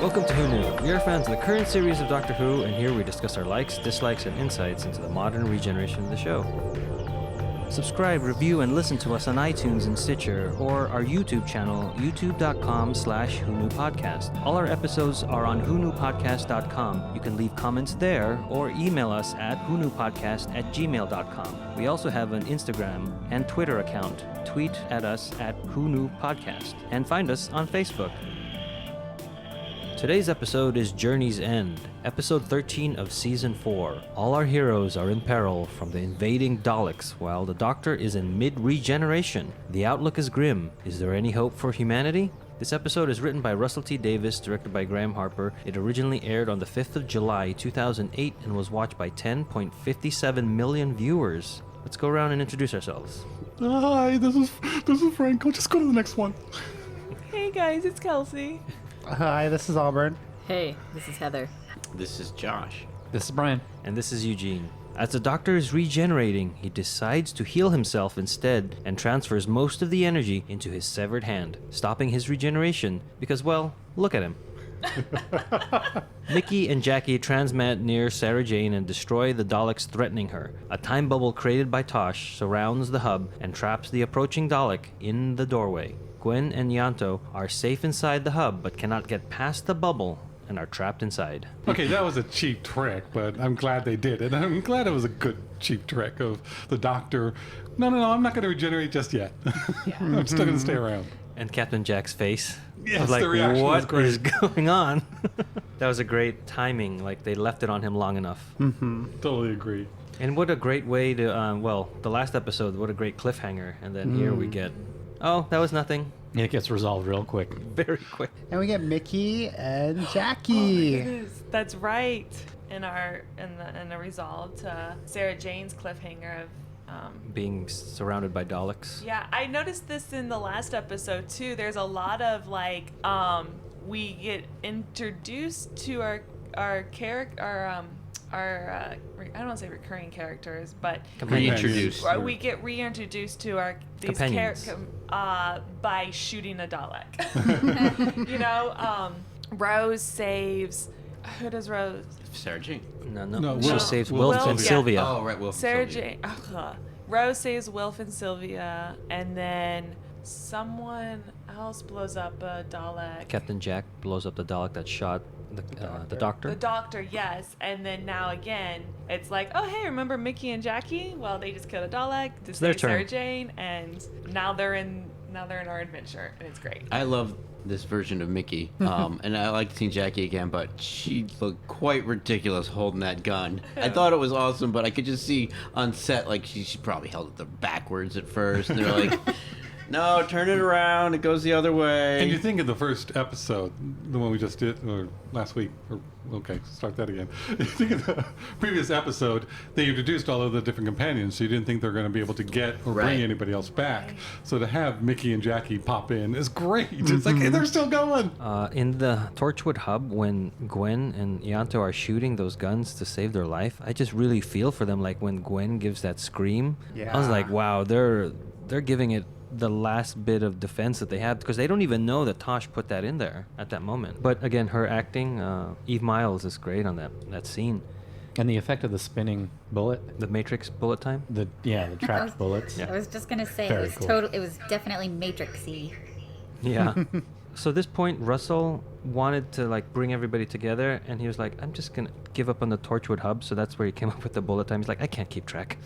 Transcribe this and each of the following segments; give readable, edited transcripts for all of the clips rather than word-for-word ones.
Welcome to Who Knew. We are fans of the current series of Doctor Who, and here we discuss our likes, dislikes, and insights into the modern regeneration of the show. Subscribe, review, and listen to us on iTunes and Stitcher, or our YouTube channel, youtube.com/WhoKnewPodcast. All our episodes are on WhoKnewPodcast.com. You can leave comments there, or email us at WhoKnewPodcast@gmail.com. We also have an Instagram and Twitter account. Tweet at us at WhoKnewPodcast, and find us on Facebook. Today's episode is Journey's End, episode 13 of season 4. All our heroes are in peril from the invading Daleks, while the Doctor is in mid-regeneration. The outlook is grim. Is there any hope for humanity? This episode is written by Russell T. Davis, directed by Graham Harper. It originally aired on the 5th of July, 2008, and was watched by 10.57 million viewers. Let's go around and introduce ourselves. Hi, this is Frank. I'll just go to the next one. Hey guys, it's Kelsey. Hi, this is Auburn. Hey, this is Heather. This is Josh. This is Brian. And this is Eugene. As the Doctor is regenerating, he decides to heal himself instead and transfers most of the energy into his severed hand, stopping his regeneration because, well, look at him. Mickey and Jackie transmat near Sarah Jane and destroy the Daleks threatening her. A time bubble created by Tosh surrounds the hub and traps the approaching Dalek in the doorway. Gwen and Yanto are safe inside the hub but cannot get past the bubble and are trapped inside. Okay, that was a cheap trick, but I'm glad they did it. I'm glad it was a good cheap trick of the Doctor. No, I'm not going to regenerate just yet. I'm still going to stay around. And Captain Jack's face. Yes, was like, the reaction was what great. is going on? That was a great timing. Like, they left it on him long enough. Totally agree. And what a great way to, the last episode, what a great cliffhanger. And then here we get, oh, that was nothing. It gets resolved real quick. Very quick. And we get Mickey and Jackie. Oh my goodness, that's right. In the resolve to Sarah Jane's cliffhanger of Being surrounded by Daleks. yeah, I noticed this in the last episode too. There's a lot of like we get introduced to our character I don't want to say recurring characters, but Reintroduced. we get reintroduced to these Companions. by shooting a Dalek. Rose saves. Who does Rose? Sarah Jane. No. Will. She saves Will. Wilf and Yeah. Sylvia. Oh, right, Will. Sarah Jane. Rose saves Wilf and Sylvia, and then someone else blows up a Dalek. Captain Jack blows up the Dalek that shot the Doctor. The Doctor, yes. And then now again, it's like, oh hey, remember Mickey and Jackie? Well, they just killed a Dalek to It's their save Sarah turn. Jane, and now they're in our adventure, and it's great. I love this version of Mickey, and I like seeing Jackie again, but she looked quite ridiculous holding that gun. I thought it was awesome, but I could just see on set, like, she probably held it backwards at first, and they're like, no, turn it around, it goes the other way. And you think of the first episode, the one we just did, or last week, start that again. You think of the previous episode, they introduced all of the different companions, so you didn't think they were going to be able to get or bring Right. anybody else back. So to have Mickey and Jackie pop in is great. It's like, hey, they're still going. In the Torchwood hub, when Gwen and Yanto are shooting those guns to save their life, I just really feel for them. Like when Gwen gives that scream, I was Yeah. like, wow, they're giving it the last bit of defense that they have, because they don't even know that Tosh put that in there at that moment. But again, her acting, Eve Miles is great on that scene. And the effect of the spinning bullet, The Matrix bullet time. the trapped bullets. I was just gonna say Very it was cool. It was definitely Matrixy. Yeah. So at this point, Russell wanted to like bring everybody together, and he was like, I'm just gonna give up on the Torchwood hub. So that's where he came up with the bullet time. He's like, I can't keep track.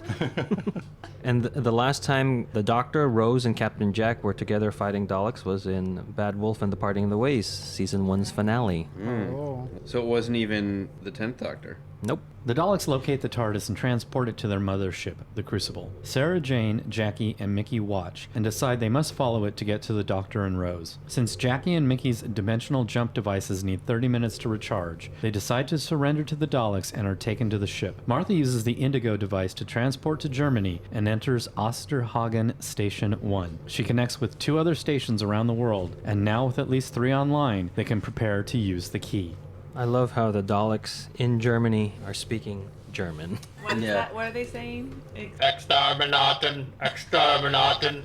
And the last time the Doctor, Rose, and Captain Jack were together fighting Daleks was in Bad Wolf and the Parting of the Ways, season 1's finale. Oh. So it wasn't even the 10th Doctor. Nope. The Daleks locate the Tardis and transport it to their mothership, the Crucible. Sarah Jane, Jackie, and Mickey watch and decide they must follow it to get to the Doctor and Rose. Since Jackie and Mickey's dimensional jump devices need 30 minutes to recharge, they decide to surrender to the Daleks and are taken to the ship. Martha uses the Indigo device to transport to Germany and enters Osterhagen Station 1. She connects with 2 other stations around the world, and now with at least 3 online, they can prepare to use the key. I love how the Daleks in Germany are speaking German. What is Yeah. that? What are they saying? Exterminaten, exterminaten.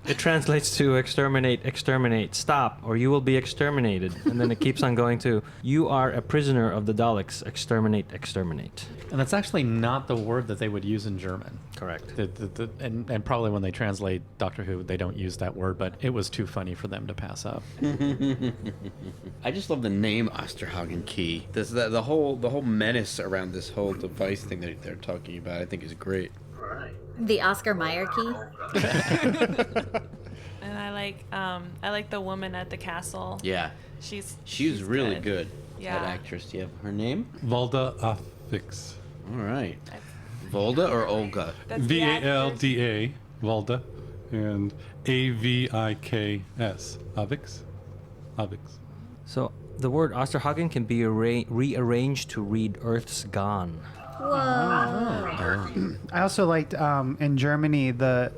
It translates to exterminate, exterminate, stop, or you will be exterminated. And then it keeps on going to, you are a prisoner of the Daleks, exterminate, exterminate. And that's actually not the word that they would use in German. Correct. And probably when they translate Doctor Who, they don't use that word, but it was too funny for them to pass up. I just love the name Osterhagen key. The whole menace around this whole device thing that they're talking about, I think, is great. The Oscar Mayer key. And I like the woman at the castle. Yeah, She's she was really good. Yeah. That actress. Do you have her name? Valda Affix. All right. Volda or Olga? That's the actress. Valda, Valda, and Aviks. Avix. So the word Osterhagen can be rearranged to read Earth's Gone. Whoa. I also liked in Germany the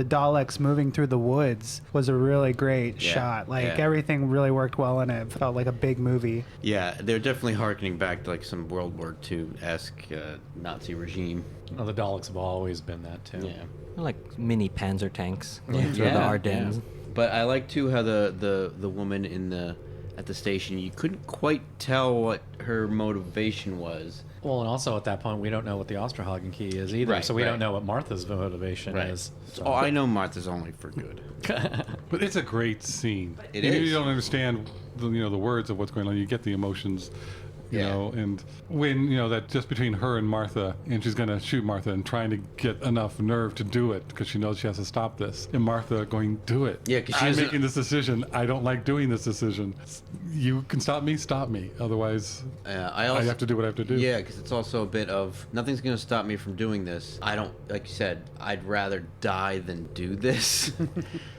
Daleks moving through the woods was a really great Yeah, shot. Like yeah. everything really worked well in it. It felt like a big movie. Yeah, they're definitely harkening back to like some World War II-esque Nazi regime. Well, the Daleks have always been that, too. Yeah. Like mini Panzer tanks going through the Ardennes. yeah. But I like too how the woman at the station, you couldn't quite tell what her motivation was. Well, and also at that point, we don't know what the Osterhagen key is either, Right, so we right. don't know what Martha's motivation is. So. Oh, I know Martha's only for good. But it's a great scene. It You is. don't understand the words of what's going on. You get the emotions, you Yeah. know, and when, that just between her and Martha, and she's going to shoot Martha and trying to get enough nerve to do it because she knows she has to stop this. And Martha going, do it. Yeah, 'cause she I'm doesn't- making this decision. I don't like doing this decision. You can stop me. Otherwise, I have to do what I have to do. Yeah, because it's also a bit of nothing's going to stop me from doing this. I don't, like you said, I'd rather die than do this.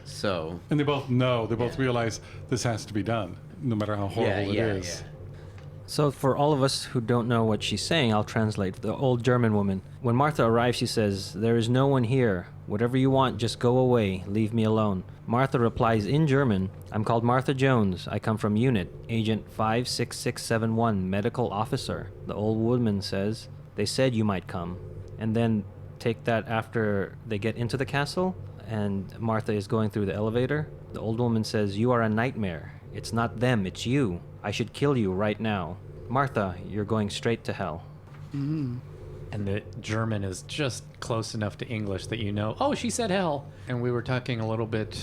So. And they both know, they both realize this has to be done, no matter how horrible it is. Yeah. So for all of us who don't know what she's saying, I'll translate. The old German woman. When Martha arrives, she says, "There is no one here. Whatever you want, just go away. Leave me alone." Martha replies in German, "I'm called Martha Jones. I come from Unit, Agent 56671, medical officer." The old woman says, "They said you might come." And then take that after they get into the castle, and Martha is going through the elevator. The old woman says, "You are a nightmare. It's not them, it's you. I should kill you right now. Martha, you're going straight to hell." And the German is just close enough to English that you know, oh, she said hell. And we were talking a little bit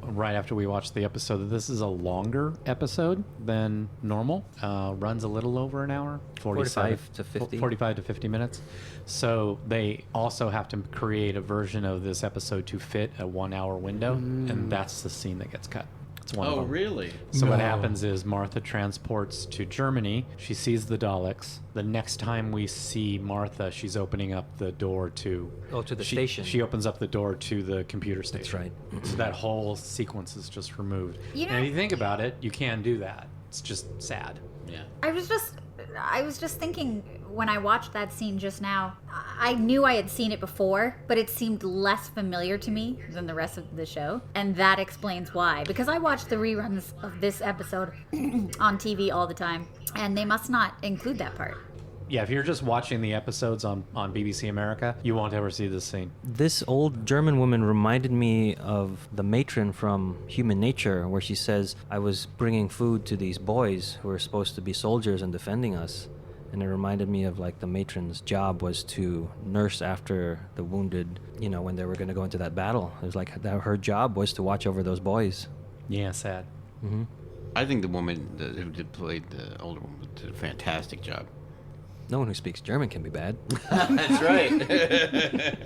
right after we watched the episode that this is a longer episode than normal. Runs a little over an hour. 45 to 50. 45 to 50 minutes. So they also have to create a version of this episode to fit a 1 hour window. And that's the scene that gets cut. It's one of Oh, them. really? So what No. happens is Martha transports to Germany. She sees the Daleks. The next time we see Martha, she's opening up the door to... Oh, to the station. She opens up the door to the computer station. right. So that whole sequence is just removed. You know- and if you think about it, you can do that. It's just sad. Yeah. I was just thinking when I watched that scene just now, I knew I had seen it before, but it seemed less familiar to me than the rest of the show. And that explains why. Because I watch the reruns of this episode on TV all the time, and they must not include that part. Yeah, if you're just watching the episodes on BBC America, you won't ever see this scene. This old German woman reminded me of the matron from Human Nature, where she says, "I was bringing food to these boys who were supposed to be soldiers and defending us." And it reminded me of like the matron's job was to nurse after the wounded, when they were going to go into that battle. It was like her job was to watch over those boys. Yeah, sad. I think the woman who played the older woman did a fantastic job. No one who speaks German can be bad. That's right.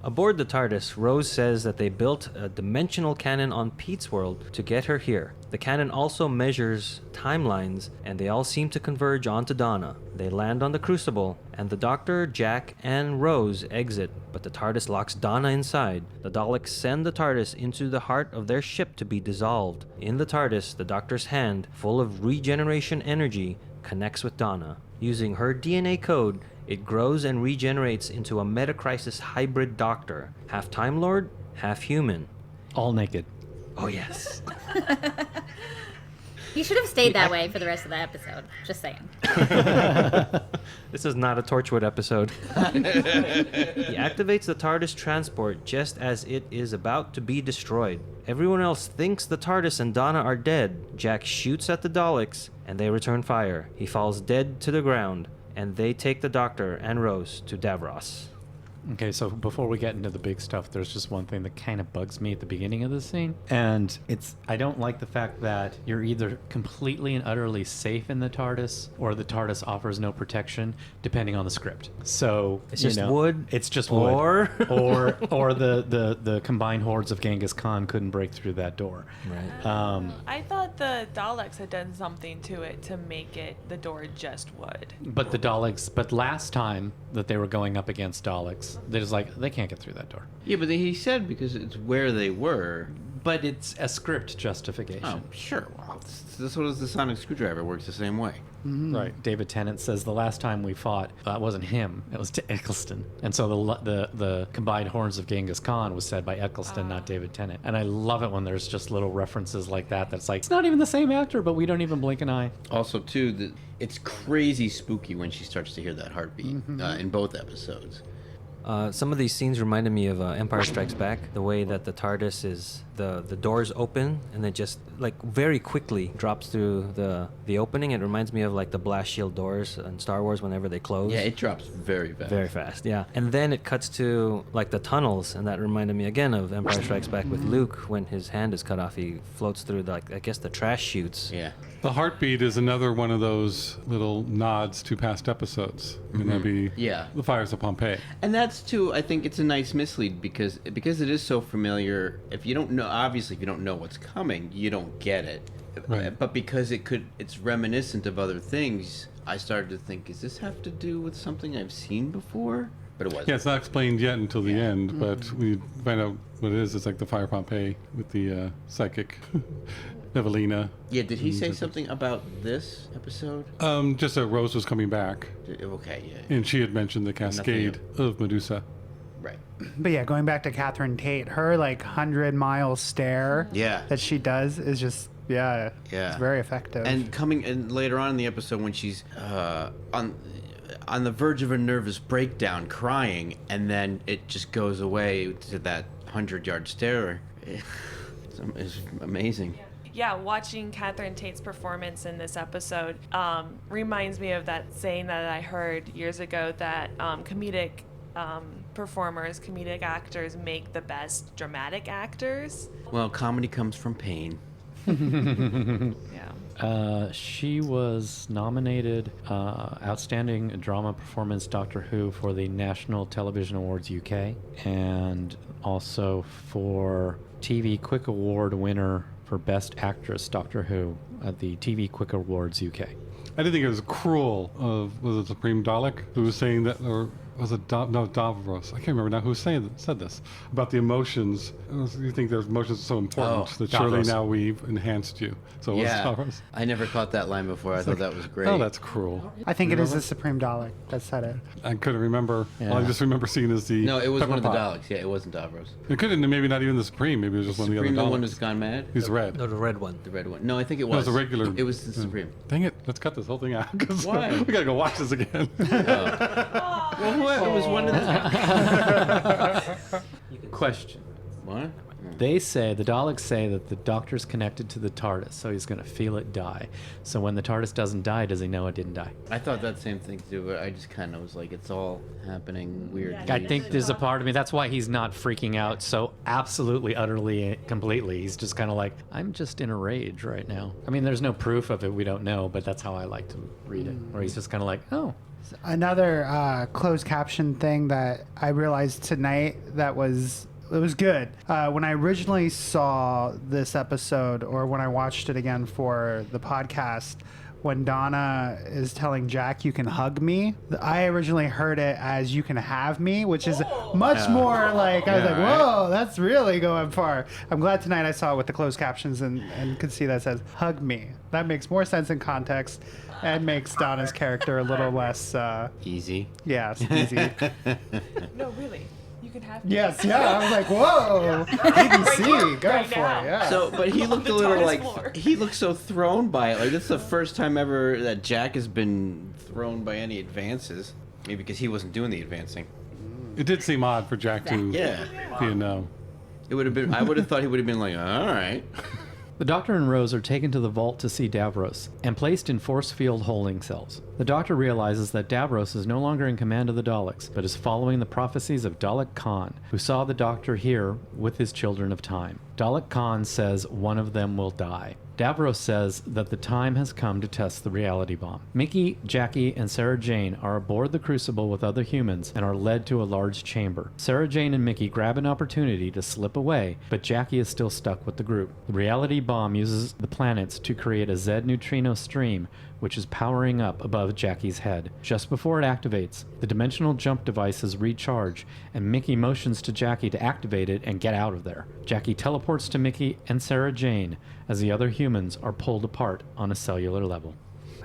Aboard the Tardis, Rose says that they built a dimensional cannon on Pete's world to get her here. The cannon also measures timelines, and they all seem to converge onto Donna. They land on the Crucible, and the Doctor, Jack, and Rose exit, but the TARDIS locks Donna inside. The Daleks send the TARDIS into the heart of their ship to be dissolved. In the TARDIS, the Doctor's hand, full of regeneration energy, connects with Donna. Using her DNA code, it grows and regenerates into a Metacrisis hybrid Doctor, half Time Lord, half human. All naked. Oh yes. He should have stayed that way for the rest of the episode. Just saying. This is not a Torchwood episode. He activates the TARDIS transport just as it is about to be destroyed. Everyone else thinks the TARDIS and Donna are dead. Jack shoots at the Daleks, and they return fire. He falls dead to the ground, and they take the Doctor and Rose to Davros. Okay, so before we get into the big stuff, there's just one thing that kind of bugs me at the beginning of this scene. And I don't like the fact that you're either completely and utterly safe in the TARDIS or the TARDIS offers no protection, depending on the script. So It's just wood? It's just Or- wood. or the combined hordes of Genghis Khan couldn't break through that door. Right. I thought the Daleks had done something to it to make it the door just wood. But last time that they were going up against Daleks, they're just like, they can't get through that door. Yeah, but he said because it's where they were. But it's a script justification. Oh, sure. Well, this was the sonic screwdriver works the same way. Right. David Tennant says the last time we fought, it wasn't him. It was to Eccleston. And so the combined horns of Genghis Khan was said by Eccleston, not David Tennant. And I love it when there's just little references like that. That's like, it's not even the same actor, but we don't even blink an eye. Also, too, it's crazy spooky when she starts to hear that heartbeat in both episodes. Some of these scenes reminded me of Empire Strikes Back. The way that the TARDIS is, the doors open and then just like very quickly drops through the opening. It reminds me of like the blast shield doors in Star Wars whenever they close. Yeah, it drops very fast. Very fast, yeah. And then it cuts to like the tunnels, and that reminded me again of Empire Strikes Back with Luke when his hand is cut off. He floats through I guess the trash chutes. Yeah. The heartbeat is another one of those little nods to past episodes. And that'd be Yeah. The Fires of Pompeii. And that's too. I think it's a nice mislead because it is so familiar. If you don't know, obviously, if you don't know what's coming, you don't get it. Right. But because it's reminiscent of other things, I started to think, does this have to do with something I've seen before? But it wasn't. Yeah, it's not explained yet until the Yeah. end, but we find out what it is. It's like the Fire of Pompeii with the psychic Evelina. Yeah. Did he say something about this episode? Just that Rose was coming back, Okay. Yeah. and she had mentioned the cascade of Medusa. Right. But yeah, going back to Catherine Tate, her like 100-mile stare Yeah. that she does is just Yeah. it's very effective. And later on in the episode when she's on the verge of a nervous breakdown, crying, and then it just goes away to that 100-yard stare. It's amazing. Yeah, watching Catherine Tate's performance in this episode reminds me of that saying that I heard years ago that comedic performers, comedic actors make the best dramatic actors. Well, comedy comes from pain. Yeah. She was nominated Outstanding Drama Performance Doctor Who for the National Television Awards UK, and also for TV Quick Award winner for Best Actress Doctor Who at the TV Quick Awards UK. I didn't think it was cruel of, was it Supreme Dalek who was saying that, or was it Davros? I can't remember now who said this, about the emotions. You think their emotions are so important that surely Davros. now we've enhanced you. So it was Davros. I never caught that line before. I thought that was great. Oh, that's cruel. I think it is the Supreme Dalek that said it. I couldn't remember. Yeah. All I just remember seeing is the No, it was pepper one of the pot. Daleks. Yeah, it wasn't Davros. It couldn't, maybe not even the Supreme. Maybe it was just one of the Supreme, other the Daleks. one who's gone mad? He's red. No, the red one. The red one. No, I think it No, was. it's a regular. It was the Supreme. Dang it! Let's cut this whole thing out. 'Cause Why? we gotta go watch this again. Well, whoever was one of the... Question. What? They say, the Daleks say that the Doctor's connected to the TARDIS, so he's going to feel it die. So when the TARDIS doesn't die, does he know it didn't die? I thought that same thing too, but I just kind of was like, it's all happening weirdly. I think there's a part of me, that's why he's not freaking out so absolutely, utterly, completely. He's just kind of like, I'm just in a rage right now. I mean, there's no proof of it, we don't know, but that's how I like to read it. Where he's just kind of like, oh. Another closed caption thing that I realized tonight it was good. When I originally saw this episode, or when I watched it again for the podcast, when Donna is telling Jack, "You can hug me," I originally heard it as "You can have me," which is much more like, I was like, whoa, that's really going far. I'm glad tonight I saw it with the closed captions and could see that it says "hug me." That makes more sense in context and makes Donna's character a little less Easy. easy. No, really. You You can have. Yes, yeah. I was like, whoa, BBC, go Right for now. it. Yeah. So, but he looked a the little TARDIS like floor. he looked so thrown by it. Like this is the first time ever that Jack has been thrown by any advances. Maybe because he wasn't doing the advancing. It did seem odd for Jack to Yeah. be a no. It would have been. I would have thought he would have been like, all right. The Doctor and Rose are taken to the vault to see Davros and placed in force field holding cells. The Doctor realizes that Davros is no longer in command of the Daleks, but is following the prophecies of Dalek Khan, who saw the Doctor here with his children of time. Dalek Khan says one of them will die. Davros says that the time has come to test the reality bomb. Mickey, Jackie, and Sarah Jane are aboard the Crucible with other humans and are led to a large chamber. Sarah Jane and Mickey grab an opportunity to slip away, but Jackie is still stuck with the group. The reality bomb uses the planets to create a Z neutrino stream, which is powering up above Jackie's head. Just before it activates, the dimensional jump devices recharge, and Mickey motions to Jackie to activate it and get out of there. Jackie teleports to Mickey and Sarah Jane as the other humans are pulled apart on a cellular level.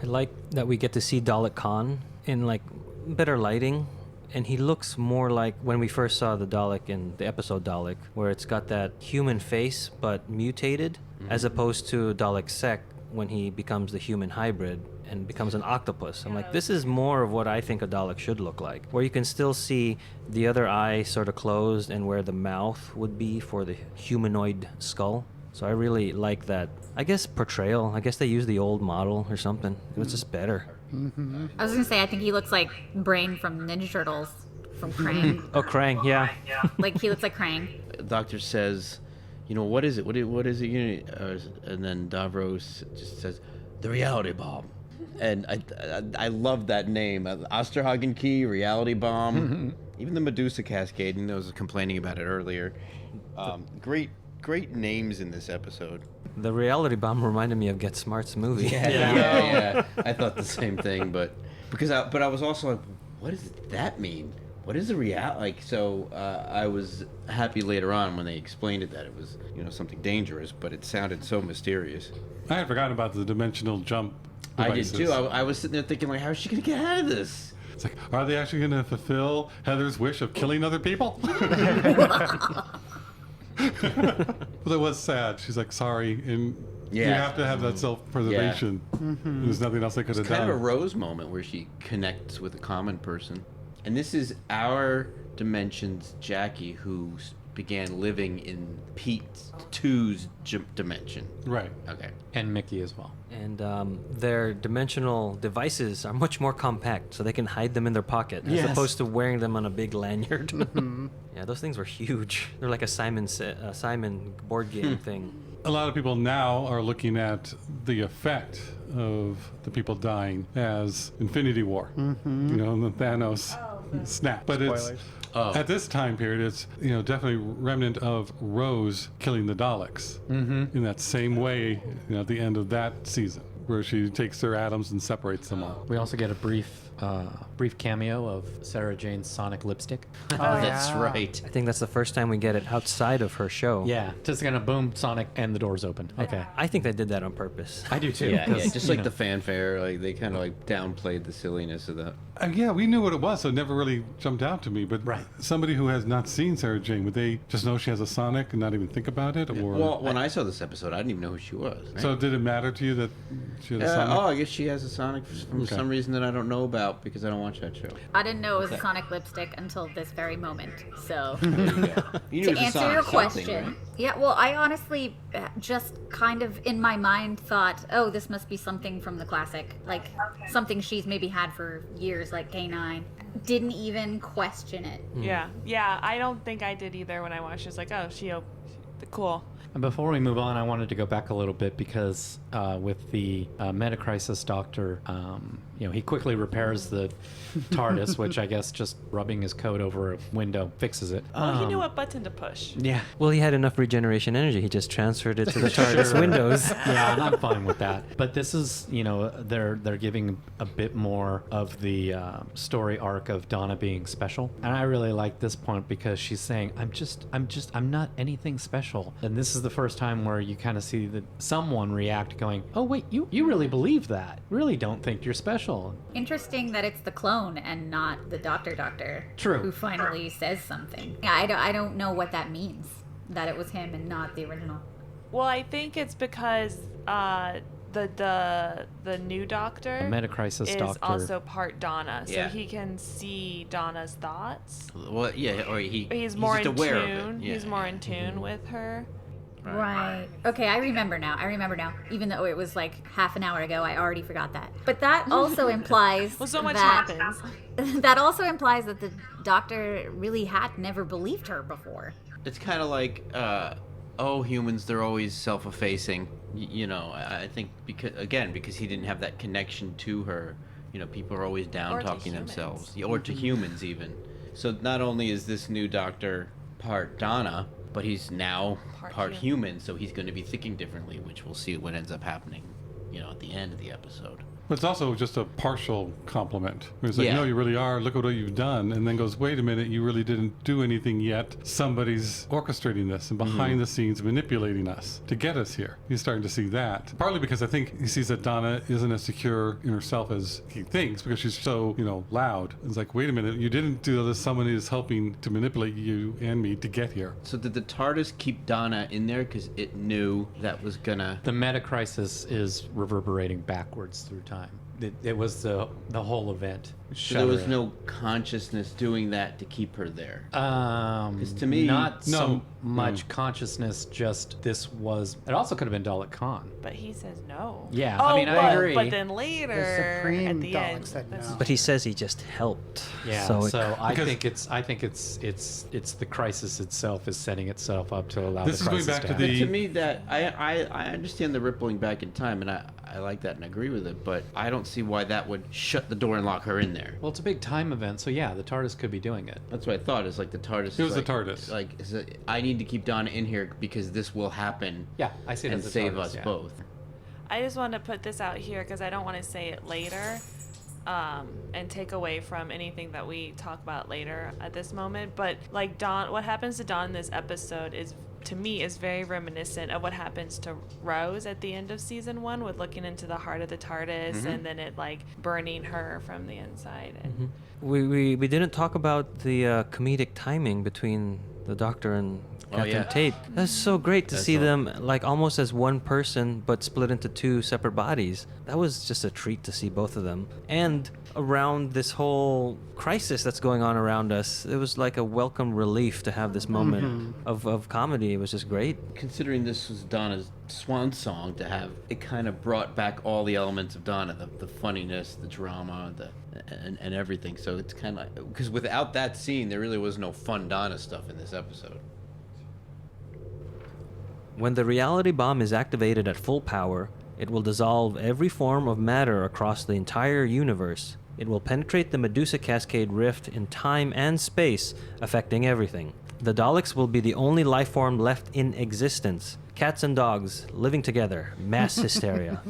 I like that we get to see Dalek Khan in like better lighting, and he looks more like when we first saw the Dalek in the episode Dalek, where it's got that human face but mutated, as opposed to Dalek Sec when he becomes the human hybrid and becomes an octopus. I'm like, this is more of what I think a Dalek should look like, where you can still see the other eye sort of closed and where the mouth would be for the humanoid skull. So I really like that, I guess, portrayal. I guess they used the old model or something. It was just better. I was gonna say, I think he looks like Brain from Ninja Turtles, from Krang. Oh, Krang, yeah. Like, he looks like Krang. The Doctor says, you know, what is it? What is it? And then Davros just says, the reality bomb. And I love that name. Osterhagen Key, reality bomb. Even the Medusa Cascade, I was complaining about it earlier. Great names in this episode. The reality bomb reminded me of Get Smart's movie. Yeah. I thought the same thing, but I was also like, what does that mean? What is the reality? Like, so I was happy later on when they explained it that it was, something dangerous, but it sounded so mysterious. I had forgotten about the dimensional jump devices. I did too. I was sitting there thinking, like, how is she going to get out of this? It's like, are they actually going to fulfill Heather's wish of killing other people? But it was sad. She's like, sorry, and you have to have that self-preservation. There's nothing else they could have done. Kind of a Rose moment where she connects with a common person. And this is our dimension's Jackie, who began living in Pete 2's dimension. Right. Okay. And Mickey as well. And their dimensional devices are much more compact, so they can hide them in their pocket as opposed to wearing them on a big lanyard. Yeah, those things were huge. They're like a Simon board game thing. A lot of people now are looking at the effect of the people dying as Infinity War. And the Thanos snap. But Spoilers. it's at this time period, it's definitely remnant of Rose killing the Daleks in that same way. At the end of that season, where she takes their atoms and separates them all. We also get a brief cameo of Sarah Jane's Sonic lipstick. That's right. I think that's the first time we get it outside of her show. Yeah, just gonna boom Sonic and the doors open. Okay, I think they did that on purpose. I do too. Yeah, 'cause, just you like know. the fanfare, like they kind of like downplayed the silliness of that. Yeah, we knew what it was, so it never really jumped out to me. But Right. somebody who has not seen Sarah Jane, would they just know she has a Sonic and not even think about it? Or Well, when I saw this episode, I didn't even know who she was. Right? so did it matter to you that she had a Sonic? I guess she has a Sonic for Okay. some reason that I don't know about because I don't watch that show. I didn't know it was a Sonic lipstick until this very moment. So, You knew to it was a answer Sonic your something, question, right? yeah, well, I honestly just kind of in my mind thought, oh, this must be something from the classic, like something she's maybe had for years, like K9. Didn't even question it. Yeah. I don't think I did either when I watched. It's like, oh, cool. And before we move on, I wanted to go back a little bit because with the Metacrisis Doctor, he quickly repairs the TARDIS, which I guess just rubbing his coat over a window fixes it. Well, he knew what button to push. Yeah. Well, he had enough regeneration energy. He just transferred it to the TARDIS windows. Yeah, and I'm fine with that. But this is, they're giving a bit more of the story arc of Donna being special, and I really like this point because she's saying, I'm not anything special, and this this is the first time where you kind of see that someone react going, oh, wait, you really believe that. Really don't think you're special. Interesting that it's the clone and not the Doctor True. who finally says something. Yeah, I don't know what that means, that it was him and not the original. Well, I think it's because the new Doctor, The Metacrisis is Doctor. also part Donna, so Yeah. he can see Donna's thoughts. Well, yeah, or He's more just in aware tune. of it. Yeah. He's more in tune with her. Right. Okay, I remember now. Even though it was like half an hour ago, I already forgot that. But that also implies Well, so much that, happens. that also implies that the Doctor really had never believed her before. It's kind of like, humans, they're always self-effacing. You know, I think because he didn't have that connection to her, you know, people are always down Or to talking humans. themselves. Yeah, or to humans even. So not only is this new Doctor part Donna, but he's now part human, so he's going to be thinking differently, which we'll see what ends up happening, you know, at the end of the episode. But it's also just a partial compliment. It's like, Yeah. no, you really are. Look what you've done. And then goes, wait a minute, you really didn't do anything yet. Somebody's orchestrating this and behind the scenes manipulating us to get us here. He's starting to see that. Partly because I think he sees that Donna isn't as secure in herself as he thinks because she's so, loud. It's like, wait a minute, you didn't do this. Someone is helping to manipulate you and me to get here. So did the TARDIS keep Donna in there because it knew that was gonna... The Metacrisis is reverberating backwards through time. It was the whole event. So there was no consciousness doing that to keep her there. Because to me- not so No. much consciousness. Just this was. It also could have been Dalek Khan. But he says no. Yeah, Oh, I mean, I agree. But then later, The Supreme at the Dalek end, said that's- no. But he says he just helped. Yeah. So, So, I because- think it's the crisis itself is setting itself up to allow This the is going crisis back to happen. the- To me, that I understand the rippling back in time, and I like that and agree with it, but I don't see why that would shut the door and lock her in there. Well, it's a big time event, so yeah, the TARDIS could be doing it. That's what I thought. Is like the TARDIS. It was is the like, TARDIS. Like, I need to keep Donna in here because this will happen. Yeah, I see it and as the save TARDIS, us yeah. both. I just want to put this out here because I don't want to say it later and take away from anything that we talk about later at this moment. But like Dawn, what happens to Dawn in this episode is, to me, is very reminiscent of what happens to Rose at the end of season 1 with looking into the heart of the TARDIS and then it like burning her from the inside. And we didn't talk about the comedic timing between the Doctor and Captain yeah. Tate. That's so great to That's see all. them like almost as one person, but split into two separate bodies. That was just a treat to see both of them. And around this whole crisis that's going on around us, it was like a welcome relief to have this moment of comedy. It was just great. Considering this was Donna's swan song, to have it kind of brought back all the elements of Donna, the funniness, the drama, and everything. So it's kind of like, because without that scene, there really was no fun Donna stuff in this episode. When the reality bomb is activated at full power, it will dissolve every form of matter across the entire universe. It will penetrate the Medusa Cascade rift in time and space, affecting everything. The Daleks will be the only life form left in existence. Cats and dogs living together, mass hysteria.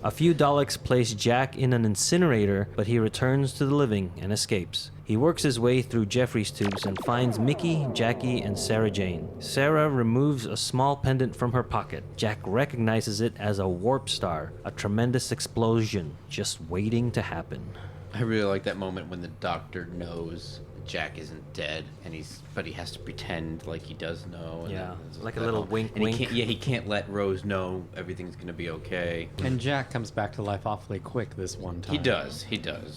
A few Daleks place Jack in an incinerator, but he returns to the living and escapes. He works his way through Jeffrey's tubes and finds Mickey, Jackie, and Sarah Jane. Sarah removes a small pendant from her pocket. Jack recognizes it as a warp star, a tremendous explosion just waiting to happen. I really like that moment when the Doctor knows Jack isn't dead, but he has to pretend like he does know. And Yeah, it's like a that little whole- wink, and wink. He can't let Rose know everything's gonna be okay. And Jack comes back to life awfully quick this one time. He does.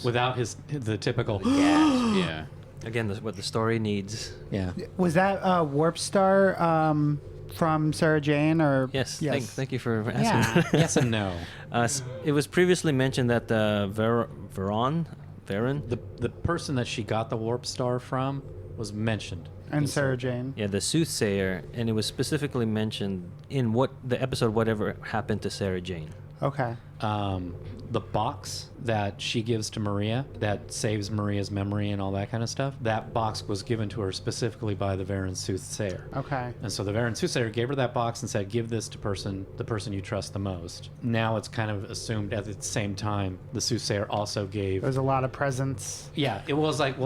Without the typical Gasp, yeah. Again, what the story needs. yeah. Was that Warp Star from Sarah Jane or Yes, Yes. Thank you for asking. Yeah. Yes and no. It was previously mentioned that Veron, The person that she got the warp star from was mentioned. and Sarah Jane. yeah, the soothsayer, and it was specifically mentioned in the episode Whatever Happened to Sarah Jane. Okay. the box that she gives to Maria that saves Maria's memory and all that kind of stuff, that box was given to her specifically by the Varen soothsayer. Okay. And so the Varen soothsayer gave her that box and said, give this to the person you trust the most. Now it's kind of assumed at the same time the soothsayer also gave... There's a lot of presents. Yeah, it was like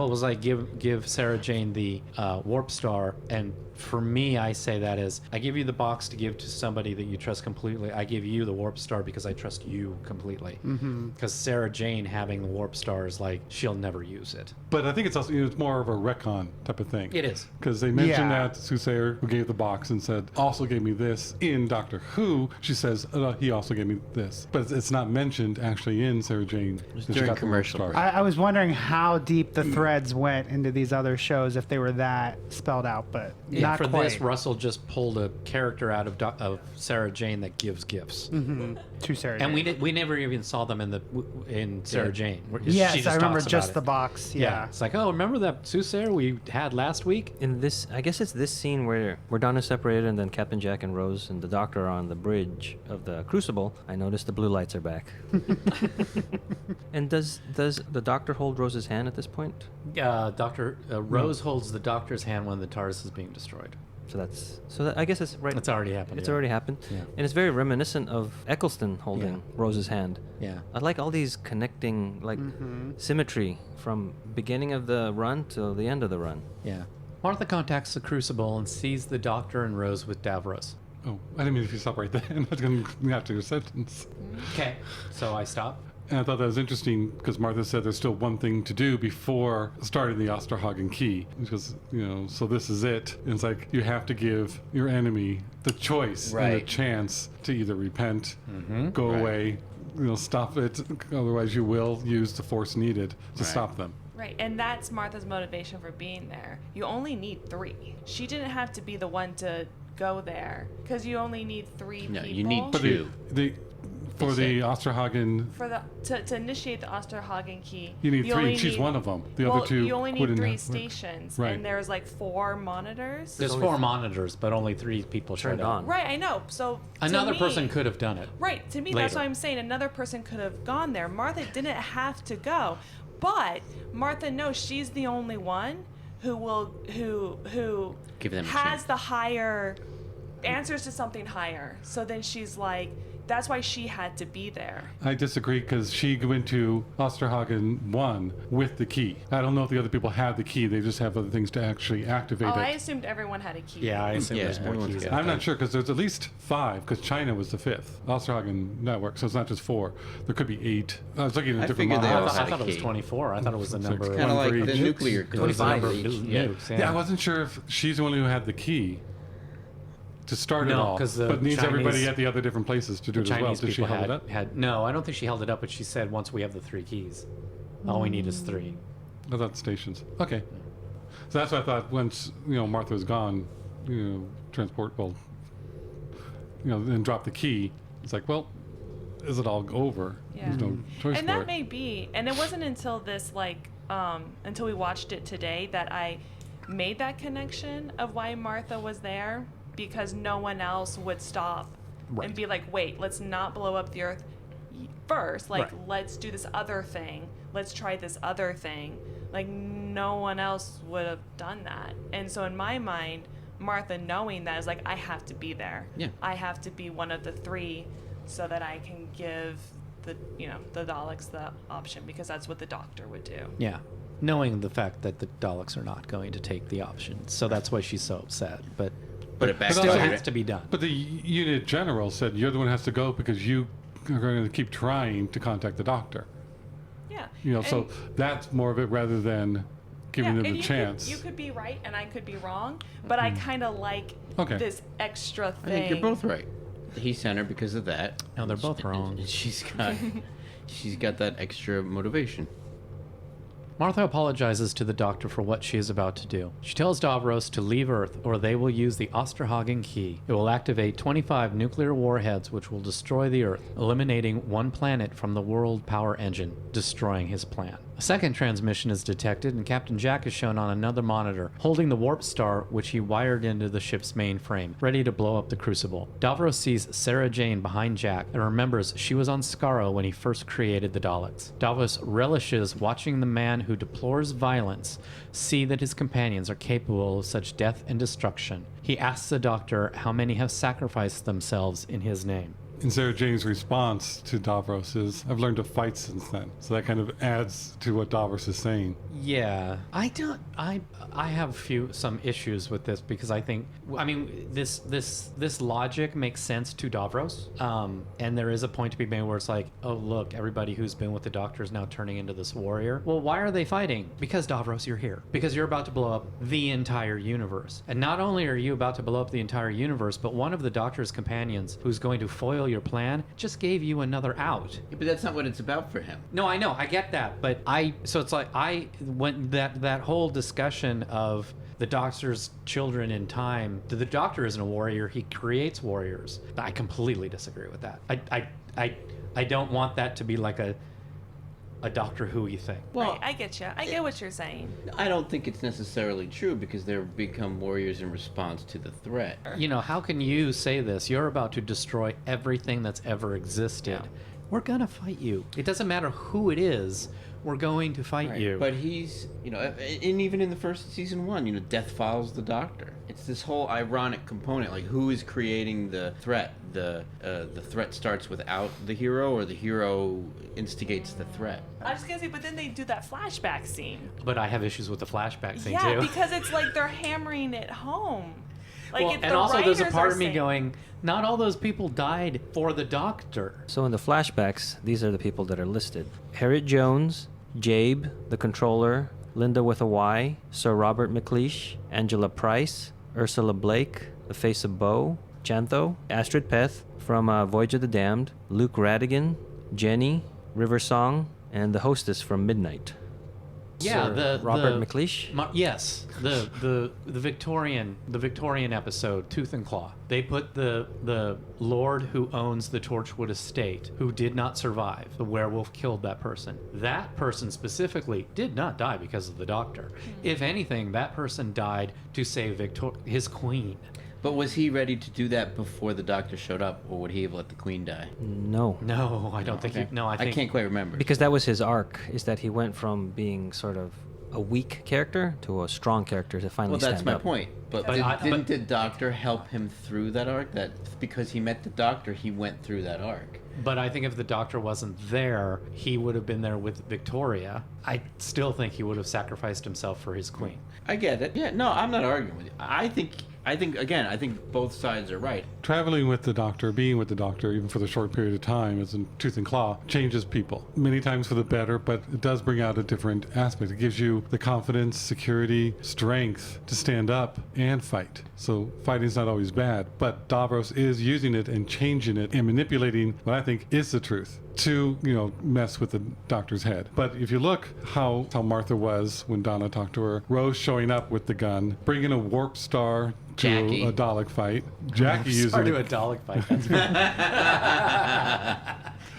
give Sarah Jane the warp star, and for me, I say that as I give you the box to give to somebody that you trust completely. I give you the warp star because I trust you completely. Because Sarah Jane having the warp star is like she'll never use it. But I think it's also it's more of a retcon type of thing. It is. Because they mentioned Yeah. that soothsayer who gave the box and said also gave me this in Doctor Who. She says he also gave me this, but it's not mentioned actually in Sarah Jane. that she during got the warp commercial star. break. I was wondering how deep the threads went into these other shows if they were that spelled out, but not for quite. this, Russell just pulled a character out of Sarah Jane that gives gifts, To Sarah and Jane. we never even saw them in Sarah Jane. She Yes, just I remember talks just about the it. box. Yeah. Yeah. It's like, oh, remember that soothsayer we had last week? In this, I guess it's this scene where Donna's separated and then Captain Jack and Rose and the Doctor are on the bridge of the Crucible. I noticed the blue lights are back. And does the Doctor hold Rose's hand at this point? Doctor Rose holds the Doctor's hand when the TARDIS is being destroyed. So I guess it's right. It's already happened. It's yeah. already happened. Yeah. And it's very reminiscent of Eccleston holding Yeah. Rose's hand. Yeah. I like all these connecting symmetry from beginning of the run to the end of the run. Yeah. Martha contacts the Crucible and sees the Doctor and Rose with Davros. Oh, I didn't mean if you stop right there. I was going to after your sentence. Okay. So I stop. And I thought that was interesting because Martha said there's still one thing to do before starting the Osterhagen key. Because, so this is it. And it's like you have to give your enemy the choice and the Right. chance to either repent, go Right. away, stop it. Otherwise, you will use the force needed to Right. stop them. Right, and that's Martha's motivation for being there. You only need 3. She didn't have to be the one to go there because you only need 3 No, people. you need But two. for the Osterhagen, For the to initiate the Osterhagen key. you need 3. only She's need- one of them. The well, other 2 you only need wouldn't 3 have- stations, Right. and there's like 4 monitors. There's 4 monitors, but only 3 people Turned showed up. on. Right, I know. So to Another me- person could have done it. Right, to me, later. that's what I'm saying. Another person could have gone there. Martha didn't have to go, but Martha knows she's the only one who will who Give them a has chance. the higher answers to something higher. So then she's like, that's why she had to be there. I disagree because she went to Osterhagen 1 with the key. I don't know if the other people had the key. They just have other things to actually activate Oh, I it. assumed everyone had a key. Yeah, I assume Yeah, there's more everyone's keys. got out I'm there. not sure because there's at least 5 because China was the 5th. Osterhagen network, so it's not just 4. There could be 8. I was looking at I different figured they models. all I had thought a it was key. 24. I thought it was the Six. number. Kinda Kind of one like for the each. nuclear. It was the 25 number of each. Yeah. nukes. Yeah, I wasn't sure if she's the one who had the key to start it No, all, 'cause the but needs everybody Chinese- at the other different places to do it as well. Chinese Did she people hold it up? had no. I don't think she held it up, but she said once we have the 3 keys, all we need is 3. I thought stations. Okay. So that's what I thought once, Martha was gone, transport, and drop the key. It's like, well, is it all over? Yeah. There's no choice And for that it. may be, and it wasn't until this until we watched it today that I made that connection of why Martha was there, because no one else would stop Right. and be like, wait, let's not blow up the earth first, like Right. let's do this other thing, let's try this other thing. Like no one else would have done that. And so in my mind, Martha knowing that is like, I have to be there. Yeah. I have to be one of the 3 so that I can give the Daleks the option, because that's what the Doctor would do. Yeah, knowing the fact that the Daleks are not going to take the option, so that's why she's so upset. But But it But still also- has to be done. But the unit general said you're the one who has to go because you are going to keep trying to contact the doctor. Yeah. So And- that's more of it rather than giving them and the you chance. you could be right and I could be wrong, but I kind of like Okay. this extra I thing. think you're both right. He sent her because of that. No, they're both wrong. And she's got that extra motivation. Martha apologizes to the Doctor for what she is about to do. She tells Davros to leave Earth or they will use the Osterhagen key. It will activate 25 nuclear warheads which will destroy the Earth, eliminating one planet from the world power engine, destroying his plan. A second transmission is detected, and Captain Jack is shown on another monitor, holding the warp star which he wired into the ship's mainframe, ready to blow up the Crucible. Davros sees Sarah Jane behind Jack and remembers she was on Skaro when he first created the Daleks. Davros relishes watching the man who deplores violence see that his companions are capable of such death and destruction. He asks the Doctor how many have sacrificed themselves in his name. And Sarah Jane's response to Davros is, I've learned to fight since then. So that kind of adds to what Davros is saying. Yeah, I have some issues with this because I think, this logic makes sense to Davros. And there is a point to be made where it's like, oh, look, everybody who's been with the Doctor is now turning into this warrior. Well, why are they fighting? Because Davros, you're here. Because you're about to blow up the entire universe. And not only are you about to blow up the entire universe, but one of the Doctor's companions who's going to foil your plan just gave you another out. Yeah, but that's not what it's about for him. No, I know, I get that, but when that whole discussion of the Doctor's children in time, the Doctor isn't a warrior, he creates warriors. I completely disagree with that. I don't want that to be like a Doctor Who-y thing. Well, right, I get you. I get what you're saying. I don't think it's necessarily true because they become warriors in response to the threat. You know, how can you say this? You're about to destroy everything that's ever existed. Yeah. We're gonna fight you. It doesn't matter who it is. We're going to fight you. But he's, and even in the first season 1, death follows the Doctor. It's this whole ironic component, like who is creating the threat? The threat starts without the hero, or the hero instigates the threat. I was gonna say, but then they do that flashback scene. But I have issues with the flashback scene too. Yeah, because it's like they're hammering it home. Like, well, and also there's a part of me going, not all those people died for the Doctor. So in the flashbacks, these are the people that are listed: Harriet Jones, Jabe, the Controller, Linda with a Y, Sir Robert McLeish, Angela Price, Ursula Blake, The Face of Bo, Chantho, Astrid Peth from Voyage of the Damned, Luke Radigan, Jenny, River Song, and the hostess from Midnight. Yeah, Sir Robert McLeish. Yes, the Victorian episode, Tooth and Claw. They put the lord who owns the Torchwood estate, who did not survive. The werewolf killed that person. That person specifically did not die because of the Doctor. If anything, that person died to save his queen. But was he ready to do that before the Doctor showed up, or would he have let the Queen die? No. No, I don't think he... No, I think... I can't quite remember. Because that was his arc, is that he went from being sort of a weak character to a strong character to finally stand up. Well, that's my point. But didn't the Doctor help him through that arc? That because he met the Doctor, he went through that arc. But I think if the Doctor wasn't there, he would have been there with Victoria. I still think he would have sacrificed himself for his queen. I get it. Yeah, no, I'm not arguing with you. I think both sides are right. Traveling with the Doctor, being with the Doctor, even for the short period of time, as in Tooth and Claw, changes people. Many times for the better, but it does bring out a different aspect. It gives you the confidence, security, strength to stand up and fight. So fighting's not always bad, but Davros is using it and changing it and manipulating what I think is the truth to, mess with the Doctor's head. But if you look how Martha was when Donna talked to her, Rose showing up with the gun, bringing a warp star to a Dalek fight. Jackie using to a Dalek fight.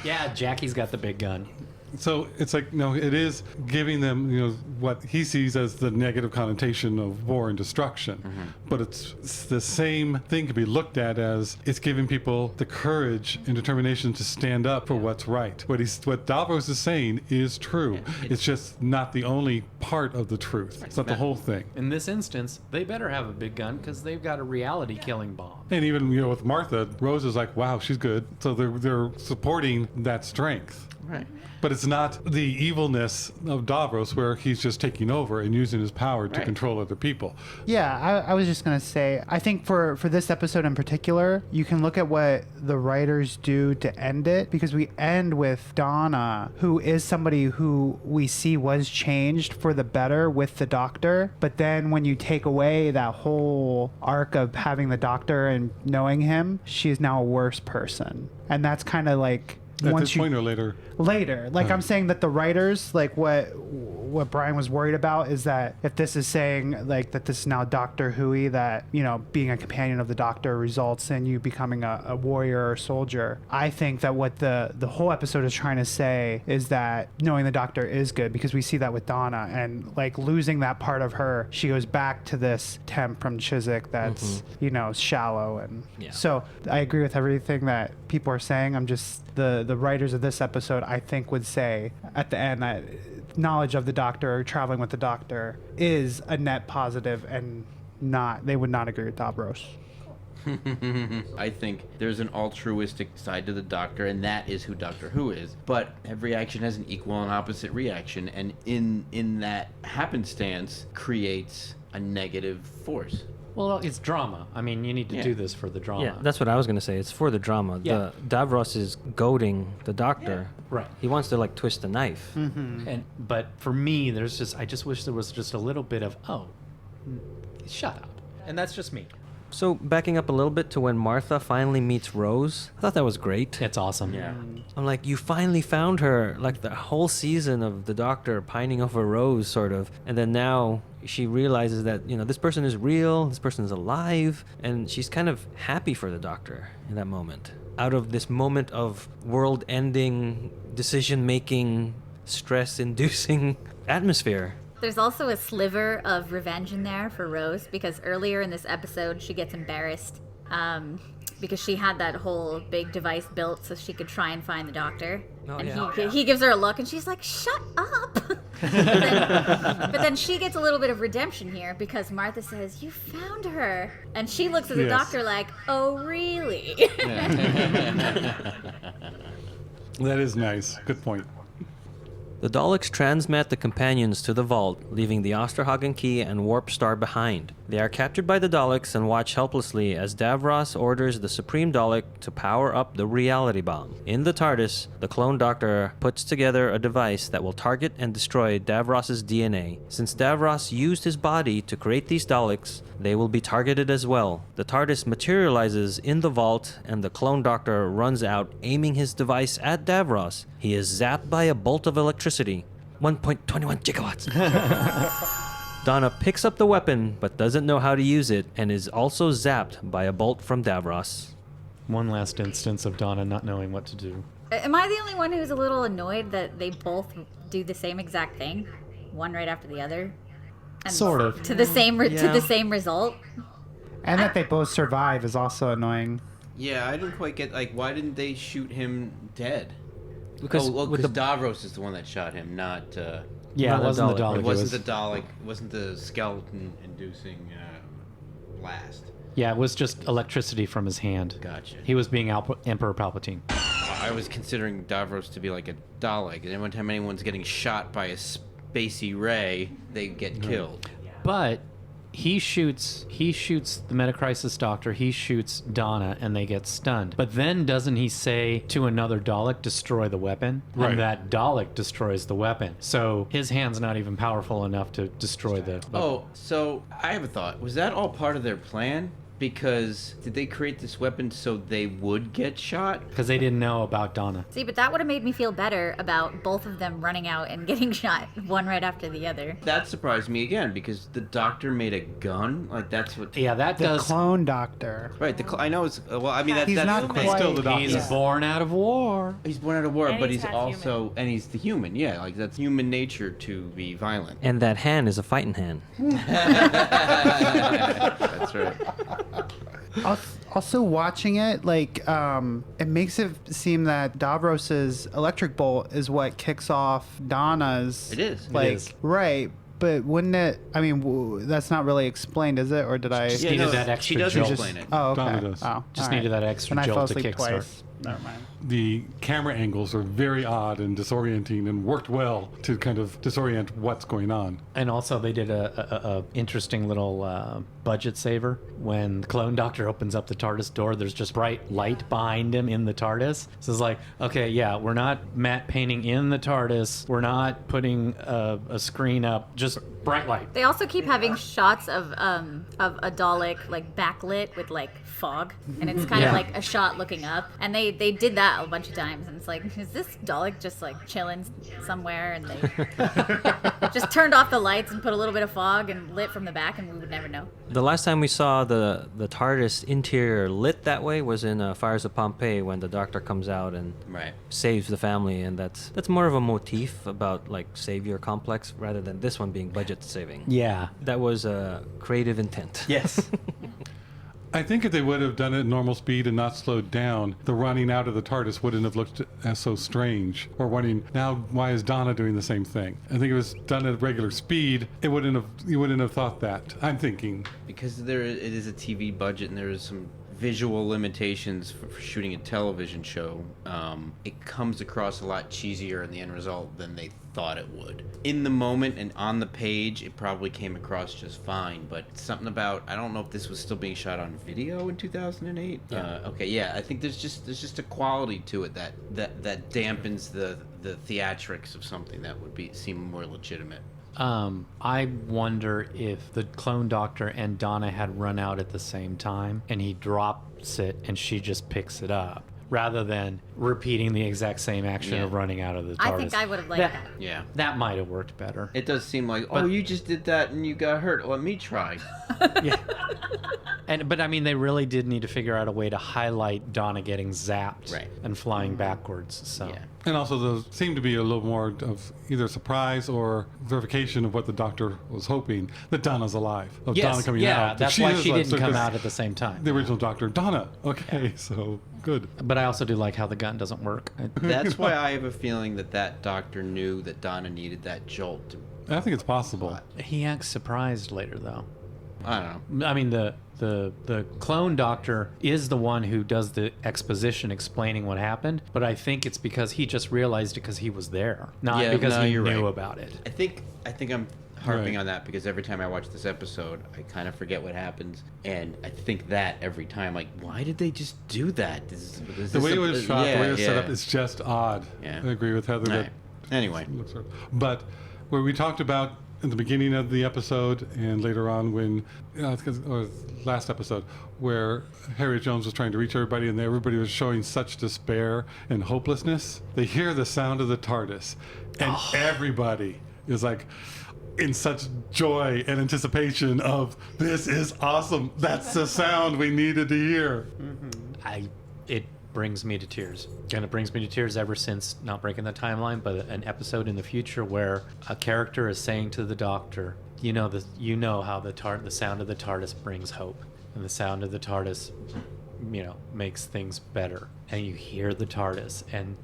Yeah, Jackie's got the big gun. So it's like, it is giving them, what he sees as the negative connotation of war and destruction. Mm-hmm. But it's the same thing can be looked at as it's giving people the courage and determination to stand up for what's right. What Davros is saying is true. Yeah, it's just not the only part of the truth. It's not the whole thing. In this instance, they better have a big gun because they've got a reality killing bomb. And even, with Martha, Rose is like, wow, she's good. So they're supporting that strength. Right. But it's not the evilness of Davros where he's just taking over and using his power to control other people. Yeah, I was just going to say, I think for this episode in particular, you can look at what the writers do to end it, because we end with Donna, who is somebody who we see was changed for the better with the Doctor. But then when you take away that whole arc of having the Doctor and knowing him, she's now a worse person. And that's kind of like... At this point or later? Later. Like, I'm saying that the writers, like what what Brian was worried about is that if this is saying like that this is now Doctor Hui, that, you know, being a companion of the Doctor results in you becoming a warrior or soldier. I think that what the whole episode is trying to say is that knowing the Doctor is good, because we see that with Donna, and like losing that part of her, she goes back to this temp from Chiswick that's, you know, shallow. And so I agree with everything that people are saying. I'm just, the writers of this episode, I think, would say at the end that knowledge of the Doctor or traveling with the Doctor is a net positive, and they would not agree with Davros. I think there's an altruistic side to the Doctor, and that is who Doctor Who is. But every action has an equal and opposite reaction, and in that happenstance creates a negative force. Well, it's drama. I mean, you need to do this for the drama. Yeah, that's what I was going to say. It's for the drama. Yeah. Davros is goading the Doctor. Yeah. Right. He wants to like twist the knife. But for me, I just wish there was just a little bit of, shut up. And that's just me. So backing up a little bit to when Martha finally meets Rose, I thought that was great. It's awesome. Yeah. I'm like, you finally found her. Like the whole season of the Doctor pining over Rose, sort of. And then now she realizes that, you know, this person is real, this person is alive, and she's kind of happy for the Doctor in that moment. Out of this moment of world-ending, decision-making, stress-inducing atmosphere. There's also a sliver of revenge in there for Rose, because earlier in this episode she gets embarrassed because she had that whole big device built so she could try and find the Doctor. He gives her a look and she's like, shut up. but then she gets a little bit of redemption here, because Martha says, you found her, and she looks at the Doctor like, oh really? That is nice. Good point. The Daleks transmat the companions to the vault, leaving the Osterhagen key and warp star behind. They are captured by the Daleks and watch helplessly as Davros orders the Supreme Dalek to power up the reality bomb. In the Tardis, the clone Doctor puts together a device that will target and destroy Davros's DNA. Since Davros used his body to create these Daleks, they will be targeted as well. The TARDIS materializes in the vault, and the clone Doctor runs out, aiming his device at Davros. He is zapped by a bolt of electricity. 1.21 gigawatts. Donna picks up the weapon, but doesn't know how to use it, and is also zapped by a bolt from Davros. One last instance of Donna not knowing what to do. Am I the only one who's a little annoyed that they both do the same exact thing, one right after the other? And Sort of. to the same result. And that they both survive is also annoying. Yeah, I didn't quite get, like, why didn't they shoot him dead? Because Because Davros is the one that shot him, not... Yeah, Not it a wasn't the Dalek. Dalek. It wasn't the Dalek. It wasn't the skeleton-inducing blast. Yeah, it was just electricity from his hand. Gotcha. He was being Emperor Palpatine. I was considering Davros to be like a Dalek, and every time anyone's getting shot by a spacey ray, they get killed. But he shoots the Metacrisis Doctor, he shoots Donna, and they get stunned. But then doesn't he say to another Dalek, destroy the weapon? Right. And that Dalek destroys the weapon. So his hand's not even powerful enough to destroy the weapon. Oh, so I have a thought. Was that all part of their plan? Because did they create this weapon so they would get shot? Because they didn't know about Donna. See, but that would have made me feel better about both of them running out and getting shot, one right after the other. That surprised me again, because the Doctor made a gun. Like, that's what... Yeah, that The does. clone Doctor. Right, I know it's... Well, I mean, He's that's not the quite- thing. Still the Doctor. He's born out of war. He's born out of war, And but he's he's half also... human. And he's the human, yeah. Like, that's human nature to be violent. And that hand is a fighting hand. That's right. Also watching it, like, it makes it seem that Davros's electric bolt is what kicks off Donna's. It is. Like, It is. right. But wouldn't it? I mean, that's not really explained, is it? Or did I? Just needed that extra She does jolt. explain it. Oh, okay. Donna does. Oh, Just all needed that extra Then I jolt fell to asleep kickstart. twice. Never mind. The camera angles are very odd and disorienting, and worked well to kind of disorient what's going on. And also, they did a interesting little budget saver. When the clone Doctor opens up the TARDIS door, there's just bright light behind him in the TARDIS. So it's like, okay, yeah, we're not matte painting in the TARDIS. We're not putting a screen up. Just bright light. They also keep having shots of a Dalek like backlit with like fog, and it's kind of like a shot looking up. And they did that a bunch of times, and it's like, is this Dalek just like chilling somewhere? And they just turned off the lights and put a little bit of fog and lit from the back, and we would never know. The last time we saw the TARDIS interior lit that way was in Fires of Pompeii, when the Doctor comes out and saves the family, and that's more of a motif about like savior complex rather than this one being budget saving. Yeah. That was a creative intent. Yes. I think if they would have done it at normal speed and not slowed down, the running out of the TARDIS wouldn't have looked as so strange. Or now why is Donna doing the same thing? I think if it was done at regular speed, you wouldn't have thought that. I'm thinking. Because it is a TV budget and there is some visual limitations for shooting a television show, it comes across a lot cheesier in the end result than they thought it would. In the moment and on the page, it probably came across just fine, but something about, I don't know if this was still being shot on video in 2008. I think there's just a quality to it that dampens the theatrics of something that would seem more legitimate. I wonder if the clone doctor and Donna had run out at the same time and he drops it and she just picks it up, rather than repeating the exact same action of running out of the TARDIS. I think I would have liked that. Yeah. That might have worked better. It does seem like, you just did that and you got hurt. Let me try. Yeah. But I mean, they really did need to figure out a way to highlight Donna getting zapped and flying backwards. So. Yeah. And also, there seemed to be a little more of either surprise or verification of what the Doctor was hoping, that Donna's alive. Of Donna coming out. That's why she didn't come out at the same time. The original Doctor, Donna. Okay, so good. But I also do like how the gun doesn't work. That's why I have a feeling that Doctor knew that Donna needed that jolt. I think it's possible. He acts surprised later, though. I don't know. I mean, the clone doctor is the one who does the exposition explaining what happened, but I think it's because he just realized it because he was there, not because he knew about it. I think I'm harping on that because every time I watch this episode, I kind of forget what happens, and I think that every time, like, why did they just do that? The way it was shot, the way it was set up, is just odd. Yeah. I agree with Heather. Right. Anyway. But where we talked about in the beginning of the episode and later on when, or last episode, where Harriet Jones was trying to reach everybody and everybody was showing such despair and hopelessness, they hear the sound of the TARDIS and everybody is like in such joy and anticipation of, this is awesome. That's the sound we needed to hear. It brings me to tears. And it brings me to tears ever since, not breaking the timeline, but an episode in the future where a character is saying to the Doctor, how the sound of the TARDIS brings hope, and the sound of the TARDIS, makes things better. And you hear the TARDIS, and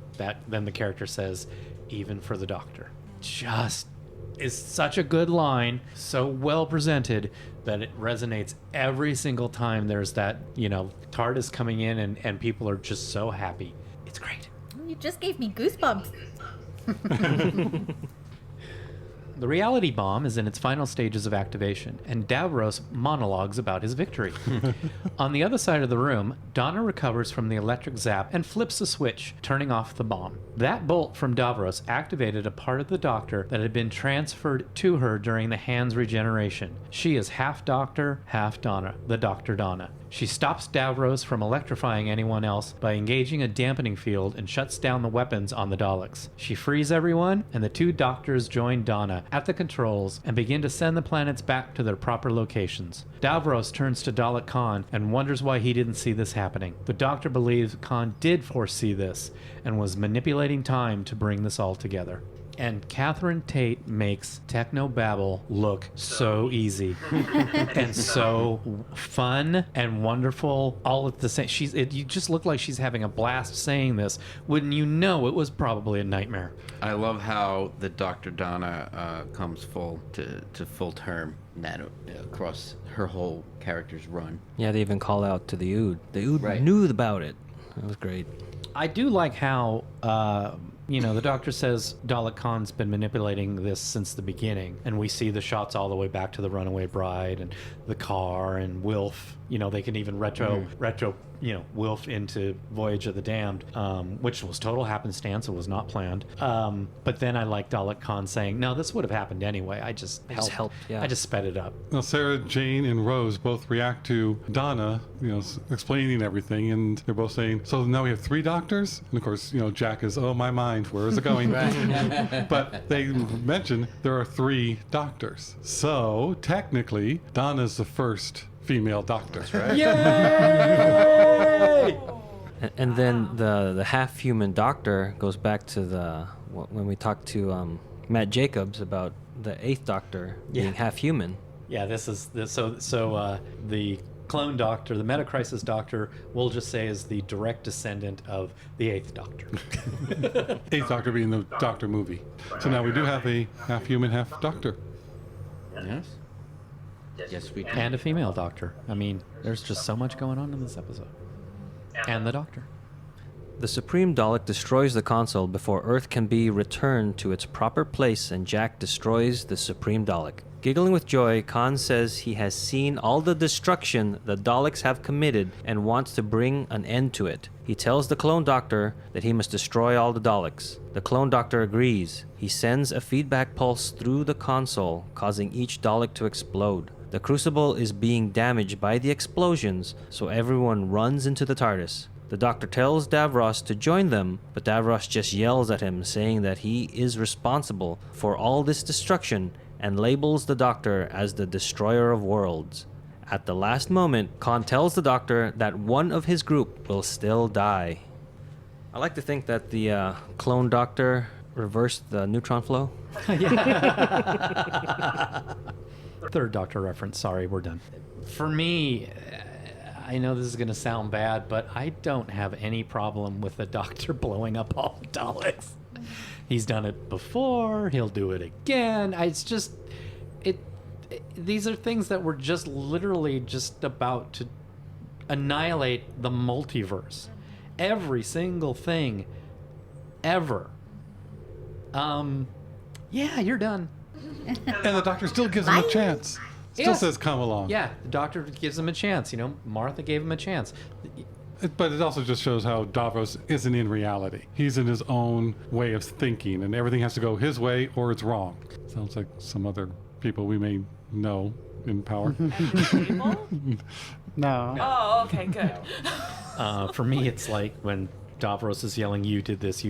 then the character says, even for the Doctor. Just is such a good line, so well presented, that it resonates every single time there's that, TARDIS coming in and people are just so happy. It's great. You just gave me goosebumps. The reality bomb is in its final stages of activation, and Davros monologues about his victory. On the other side of the room, Donna recovers from the electric zap and flips a switch, turning off the bomb. That bolt from Davros activated a part of the Doctor that had been transferred to her during the Hand's regeneration. She is half Doctor, half Donna, the Dr. Donna. She stops Davros from electrifying anyone else by engaging a dampening field and shuts down the weapons on the Daleks. She frees everyone, and the two doctors join Donna at the controls and begin to send the planets back to their proper locations. Davros turns to Dalek Khan and wonders why he didn't see this happening. The Doctor believes Khan did foresee this and was manipulating time to bring this all together. And Catherine Tate makes technobabble look so easy and so fun and wonderful all at the same. You just look like she's having a blast saying this. Wouldn't you know it was probably a nightmare? I love how the Dr. Donna comes to full term across her whole character's run. Yeah, they even call out to the Ood. The Ood knew about it. That was great. I do like how the doctor says Dalek Khan's been manipulating this since the beginning, and we see the shots all the way back to the runaway bride and the car and Wilf. They can even retro Wilf into Voyage of the Damned, which was total happenstance. It was not planned. But then I like Dalek Khan saying, no, this would have happened anyway. I just helped. Yeah. I just sped it up. Now, Sarah Jane and Rose both react to Donna, explaining everything, and they're both saying, so now we have 3 doctors? And of course, Jack is, oh, my mind, where is it going? But they mention there are 3 doctors. So, technically, Donna's the first female doctor. That's right. Yay! And then the half-human doctor goes back to when we talked to Matt Jacobs about the 8th Doctor being half-human. Yeah, so the clone doctor, the Metacrisis doctor, we'll just say is the direct descendant of the 8th Doctor. 8th Doctor being the Doctor movie. So now we do have a half-human, half-doctor. Yes. Yes, we do. And a female doctor. I mean, there's just so much going on in this episode. And the doctor. The Supreme Dalek destroys the console before Earth can be returned to its proper place, and Jack destroys the Supreme Dalek. Giggling with joy, Khan says he has seen all the destruction the Daleks have committed and wants to bring an end to it. He tells the Clone Doctor that he must destroy all the Daleks. The Clone Doctor agrees. He sends a feedback pulse through the console, causing each Dalek to explode. The Crucible is being damaged by the explosions, so everyone runs into the TARDIS. The Doctor tells Davros to join them, but Davros just yells at him, saying that he is responsible for all this destruction and labels the Doctor as the destroyer of worlds. At the last moment, Khan tells the Doctor that one of his group will still die. I like to think that the Clone Doctor reversed the neutron flow. Third Doctor reference. Sorry, we're done. For me, I know this is going to sound bad, but I don't have any problem with the Doctor blowing up all the Daleks. He's done it before. He'll do it again. It's just, these are things that were just literally just about to annihilate the multiverse. Every single thing ever. Yeah, you're done. And the Doctor still gives him a chance. Still says, come along. Yeah, the Doctor gives him a chance. Martha gave him a chance. But it also just shows how Davros isn't in reality. He's in his own way of thinking, and everything has to go his way or it's wrong. Sounds like some other people we may know in power. People? No. Oh, okay, good. For me, it's like when Davros is yelling, you did this.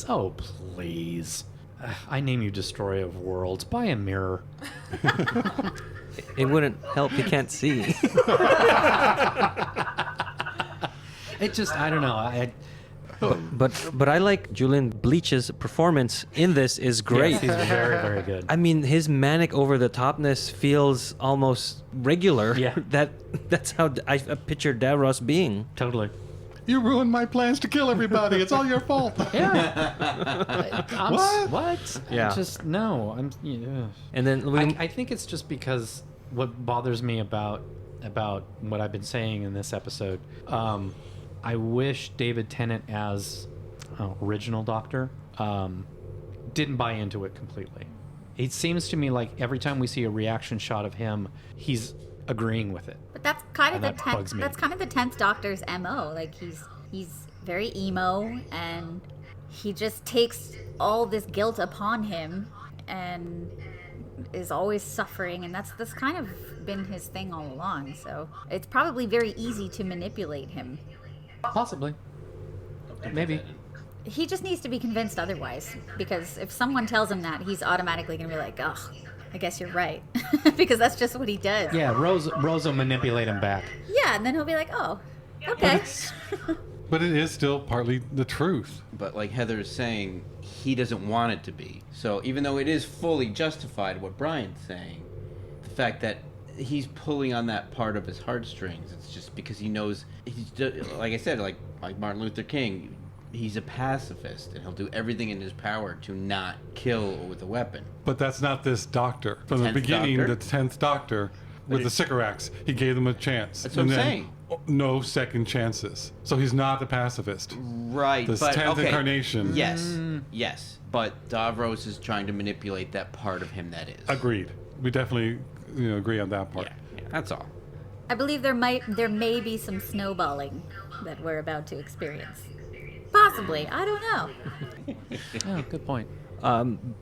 Oh, please. I name you Destroyer of Worlds. Buy a mirror. It wouldn't help, you can't see. It just, I don't know. But I like Julian Bleach's performance in this is great. Yes, he's very, very good. I mean, his manic over-the-topness feels almost regular. Yeah. That's how I picture Davros being. Totally. You ruined my plans to kill everybody. It's all your fault. Yeah. What? Yeah. Just, no. And then I think it's just because what bothers me about what I've been saying in this episode, I wish David Tennant as original Doctor didn't buy into it completely. It seems to me like every time we see a reaction shot of him, he's agreeing with it. But that's kind of And that bugs me. That's kind of the 10th Doctor's MO. Like he's very emo, and he just takes all this guilt upon him and is always suffering, and that's kind of been his thing all along. So it's probably very easy to manipulate him. Possibly. Maybe. He just needs to be convinced otherwise, because if someone tells him that, he's automatically going to be like, ugh, I guess you're right. Because that's just what he does. Yeah, Rose will manipulate him back. Yeah, and then he'll be like, oh, okay. But it is still partly the truth. But like Heather is saying, he doesn't want it to be. So even though it is fully justified what Brian's saying, the fact that he's pulling on that part of his heartstrings, it's just because he knows, like I said, like Martin Luther King, he's a pacifist, and he'll do everything in his power to not kill with a weapon. But that's not this Doctor. From the 10th beginning, Doctor? the 10th Doctor, with the Sycorax, he gave them a chance. That's what I'm saying. no second chances. So he's not the pacifist. Right. This but 10th okay. incarnation. Yes. But Davros is trying to manipulate that part of him that is. Agreed. We definitely agree on that part. Yeah, that's all. I believe there may be some snowballing that we're about to experience. Possibly. I don't know. Oh, good point.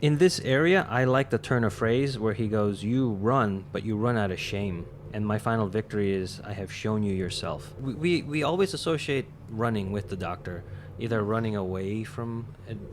In this area, I like the turn of phrase where he goes, "You run, but you run out of shame." And my final victory is, "I have shown you yourself." We always associate running with the Doctor, either running away from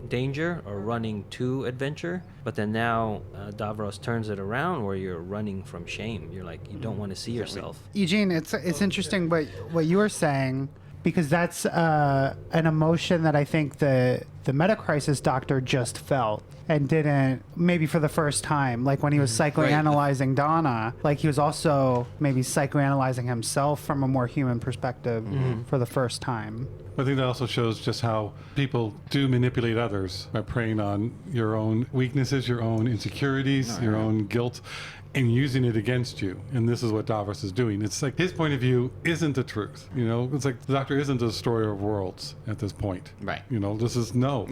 danger or running to adventure. But then now Davros turns it around where you're running from shame. You're like, you don't want to see yourself. Eugene, it's interesting what you were saying, because that's an emotion that I think the Meta-Crisis Doctor just felt and didn't, maybe for the first time. Like when he was psychoanalyzing Donna, like he was also maybe psychoanalyzing himself from a more human perspective for the first time. I think that also shows just how people do manipulate others by preying on your own weaknesses, your own insecurities, your own guilt, and using it against you. And this is what Davros is doing. It's like his point of view isn't the truth. It's like the Doctor isn't a destroyer of worlds at this point. Right. This is no.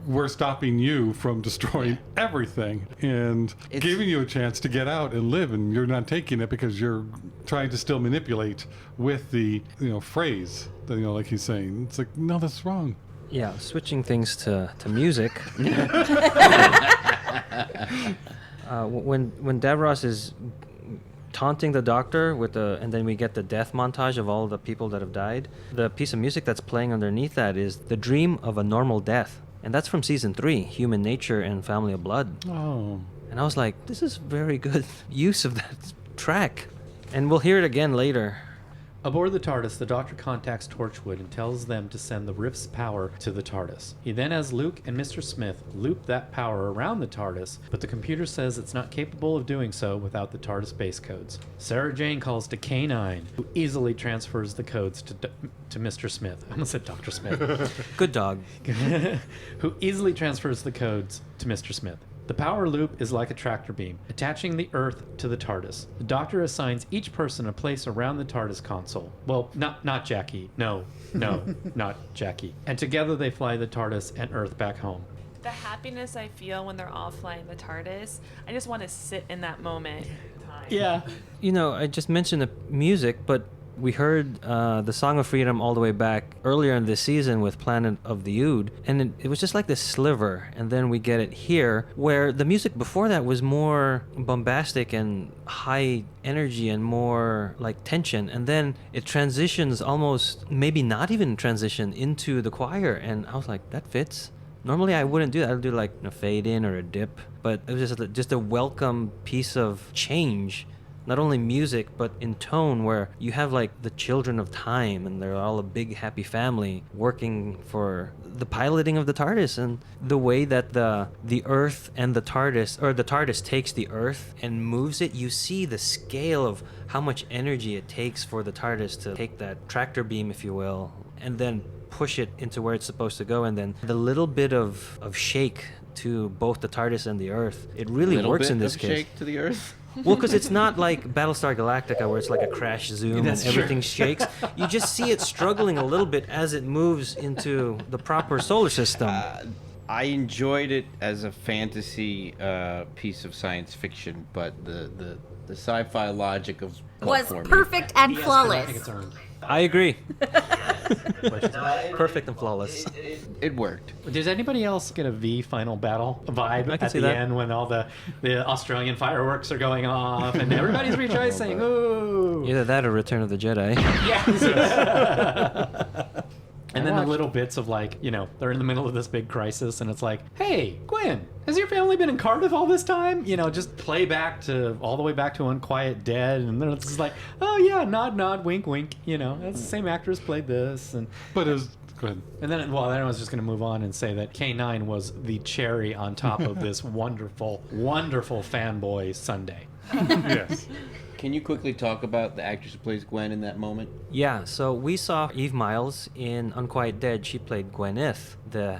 We're stopping you from destroying everything and giving you a chance to get out and live, and you're not taking it because you're trying to still manipulate with the phrase that like he's saying. It's like, no, that's wrong. Yeah, switching things to music. When Davros is taunting the Doctor and then we get the death montage of all the people that have died, the piece of music that's playing underneath that is "The Dream of a Normal Death." And that's from season 3, Human Nature and Family of Blood. Oh. And I was like, this is very good use of that track. And we'll hear it again later. Aboard the TARDIS, the Doctor contacts Torchwood and tells them to send the Rift's power to the TARDIS. He then has Luke and Mr. Smith loop that power around the TARDIS, but the computer says it's not capable of doing so without the TARDIS base codes. Sarah Jane calls to K9, who easily transfers the codes to Mr. Smith. I almost said Dr. Smith. Good dog. Who easily transfers the codes to Mr. Smith. The power loop is like a tractor beam, attaching the Earth to the TARDIS. The Doctor assigns each person a place around the TARDIS console. Well, not Jackie. No, not Jackie. And together they fly the TARDIS and Earth back home. The happiness I feel when they're all flying the TARDIS, I just want to sit in that moment. Yeah. I just mentioned the music, but we heard the Song of Freedom all the way back earlier in this season with Planet of the Ood, and it was just like this sliver, and then we get it here, where the music before that was more bombastic and high energy and more like tension, and then it transitions almost, maybe not even transition, into the choir, and I was like, that fits. Normally I wouldn't do that. I'd do like a fade in or a dip, but it was just a welcome piece of change. Not only music, but in tone, where you have like the children of time and they're all a big happy family working for the piloting of the TARDIS, and the way that the Earth and the TARDIS, or the TARDIS takes the Earth and moves it. You see the scale of how much energy it takes for the TARDIS to take that tractor beam, if you will, and then push it into where it's supposed to go, and then the little bit of shake to both the TARDIS and the Earth. It really works in this case. Shake to the Earth. Well, because it's not like Battlestar Galactica where it's like a crash zoom and everything shakes. You just see it struggling a little bit as it moves into the proper solar system. I enjoyed it as a fantasy piece of science fiction, but the sci-fi logic of Was perfect and flawless. I agree. Perfect and flawless. It worked. Does anybody else get a V final battle vibe I can at see the that. end when all the Australian fireworks are going off and everybody's rejoicing? Ooh! Either that or Return of the Jedi. Yes. And then the little bits of like, they're in the middle of this big crisis and it's like, hey, Gwen, has your family been in Cardiff all this time? Just play back to all the way back to Unquiet Dead. And then it's just like, oh yeah, nod, nod, wink, wink. That's the same actors played this. But it was, go ahead. And then I was just going to move on and say that K9 was the cherry on top of this wonderful, wonderful fanboy Sunday. Yes. Can you quickly talk about the actress who plays Gwen in that moment? Yeah, so we saw Eve Miles in Unquiet Dead. She played Gwyneth, the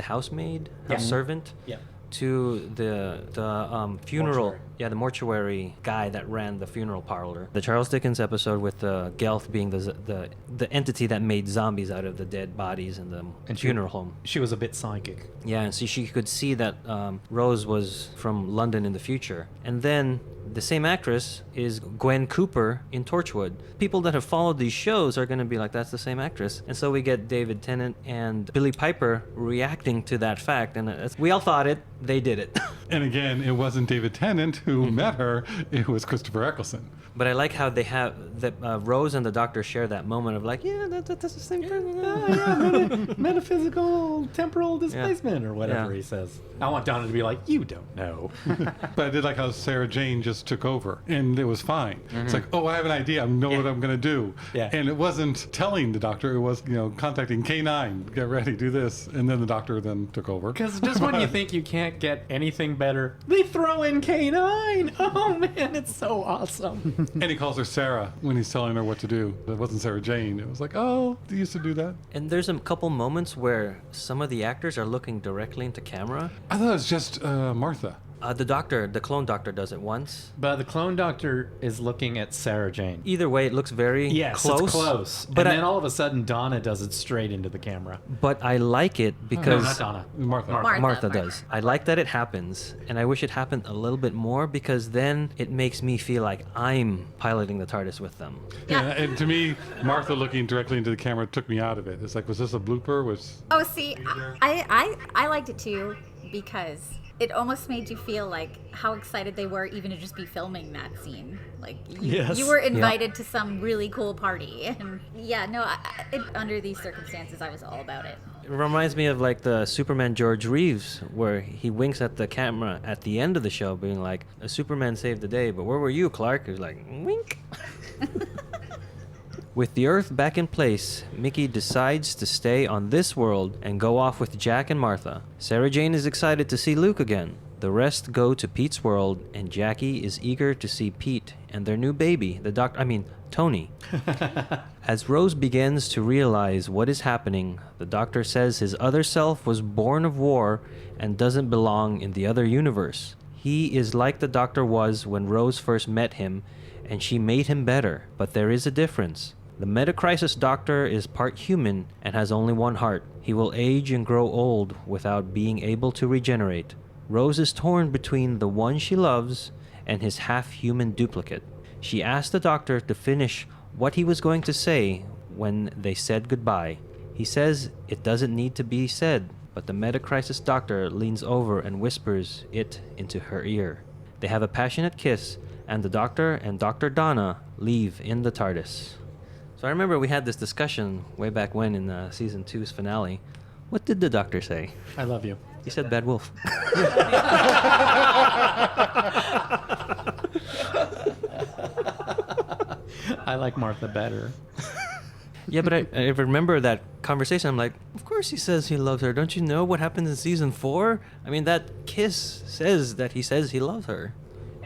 housemaid, house servant. Yeah. To the funeral. Mortuary. Yeah, the mortuary guy that ran the funeral parlor. The Charles Dickens episode with Gelth being the entity that made zombies out of the dead bodies in the funeral home. She was a bit psychic. Yeah, and so she could see that Rose was from London in the future. And then the same actress is Gwen Cooper in Torchwood. People that have followed these shows are going to be like, that's the same actress. And so we get David Tennant and Billy Piper reacting to that fact. And we all thought it, they did it. And again, it wasn't David Tennant who met her, it was Christopher Eccleston. But I like how they have that Rose and the Doctor share that moment of like, yeah, that's the same person. Metaphysical temporal displacement or whatever Yeah. he says. I want Donna to be like, you don't know. But I did like how Sarah Jane just took over, and it was fine. It's like, oh, I have an idea. I know what I'm going to do. Yeah. And it wasn't telling the doctor. It was, contacting K9, get ready, do this. And then the doctor then took over. Because just when you think you can't get anything better, they throw in K9. Oh, man, it's so awesome. And he calls her Sarah when he's telling her what to do. It wasn't Sarah Jane. It was like, oh, they used to do that. And there's a couple moments where some of the actors are looking directly into camera. I thought it was just Martha. The clone doctor does it once. But the clone doctor is looking at Sarah Jane. Either way, it looks very close. It's close. But And then all of a sudden, Donna does it straight into the camera. But I like it No, because not Donna. Martha. Martha does. I like that it happens, and I wish it happened a little bit more because then it makes me feel like I'm piloting the TARDIS with them. Yeah, and to me, Martha looking directly into the camera took me out of it. It's like, was this a blooper? Oh, see, I liked it too because it almost made you feel like how excited they were even to just be filming that scene. Like, you were invited to some really cool party. And under these circumstances, I was all about it. It reminds me of like the Superman George Reeves, where he winks at the camera at the end of the show, being like, "A Superman saved the day, but where were you, Clark?" He was like, "Wink." With the Earth back in place, Mickey decides to stay on this world and go off with Jack and Martha. Sarah Jane is excited to see Luke again. The rest go to Pete's world, and Jackie is eager to see Pete and their new baby, Tony. As Rose begins to realize what is happening, the Doctor says his other self was born of war and doesn't belong in the other universe. He is like the Doctor was when Rose first met him, and she made him better, but there is a difference. The Meta-Crisis Doctor is part human and has only one heart. He will age and grow old without being able to regenerate. Rose is torn between the one she loves and his half-human duplicate. She asked the Doctor to finish what he was going to say when they said goodbye. He says it doesn't need to be said, but the Meta-Crisis Doctor leans over and whispers it into her ear. They have a passionate kiss, and the Doctor and Dr. Donna leave in the TARDIS. So I remember we had this discussion way back when in season 2's finale. What did the Doctor say? I love you. He said bad wolf. I like Martha better. Yeah, but I remember that conversation. I'm like, of course he says he loves her. Don't you know what happens in season 4? I mean, that kiss says that he says he loves her.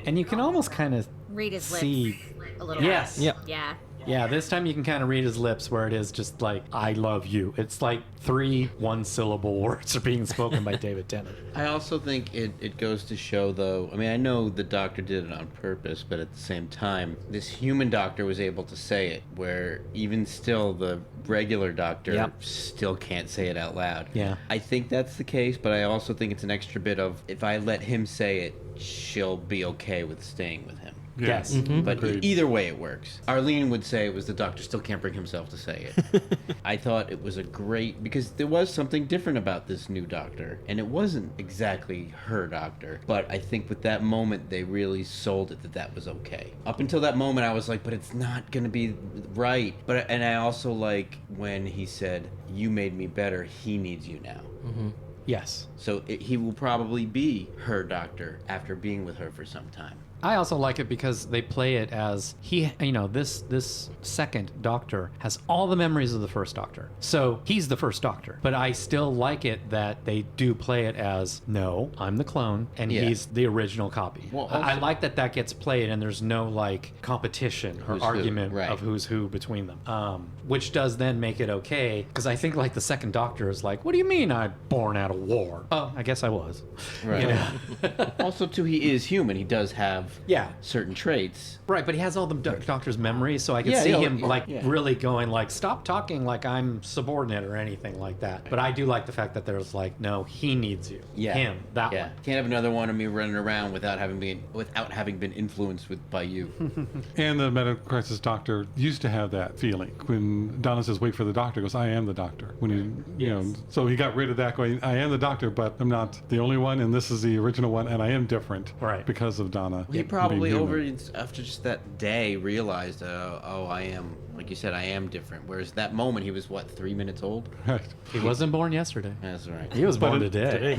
And you can almost kind of Read his see. lips a little Yes. bit. Yeah. Yeah. Yeah, this time you can kind of read his lips where it is just like, I love you. It's like 3 one-syllable words are being spoken by David Tennant. I also think it goes to show, though, I mean, I know the Doctor did it on purpose, but at the same time, this human Doctor was able to say it, where even still the regular Doctor still can't say it out loud. Yeah. I think that's the case, but I also think it's an extra bit of, if I let him say it, she'll be okay with staying with him. Yes. But Agreed. either way, it works. Arlene would say it was the Doctor still can't bring himself to say it. I thought it was a great, because there was something different about this new Doctor, and it wasn't exactly her Doctor. But I think with that moment, they really sold it that was okay. Up until that moment, I was like, but it's not going to be right. And I also like when he said, "You made me better. He needs you now." Mm-hmm. Yes. So he will probably be her Doctor after being with her for some time. I also like it because they play it as this second Doctor has all the memories of the first Doctor. So he's the first Doctor. But I still like it that they do play it as, no, I'm the clone and he's the original copy. Well, I also- like that gets played and there's no like competition or Who's who, argument right. of who's who between them. Which does then make it okay. Because I think like the second Doctor is like, what do you mean I'm born out of war? Oh, I guess I was. Right. You know? Also, too, he is human. He does have have certain traits. Right, but he has all the doctor's memories, so I could Yeah, see yeah, him yeah, like yeah. really going like, stop talking like I'm subordinate or anything like that. But I do like the fact that there's like, no, he needs you. Him, that one. Can't have another one of me running around without having been influenced by you. And the medical crisis doctor used to have that feeling. When Donna says, wait for the doctor, he goes, I am the doctor. When he, you know, so he got rid of that going, I am the doctor, but I'm not the only one, and this is the original one, and I am different. Right. Because of Donna. He probably being human. after just that day realized, I am, like you said, I am different. Whereas that moment he was, 3 minutes old? Right. He wasn't born yesterday. That's right. He was born But today.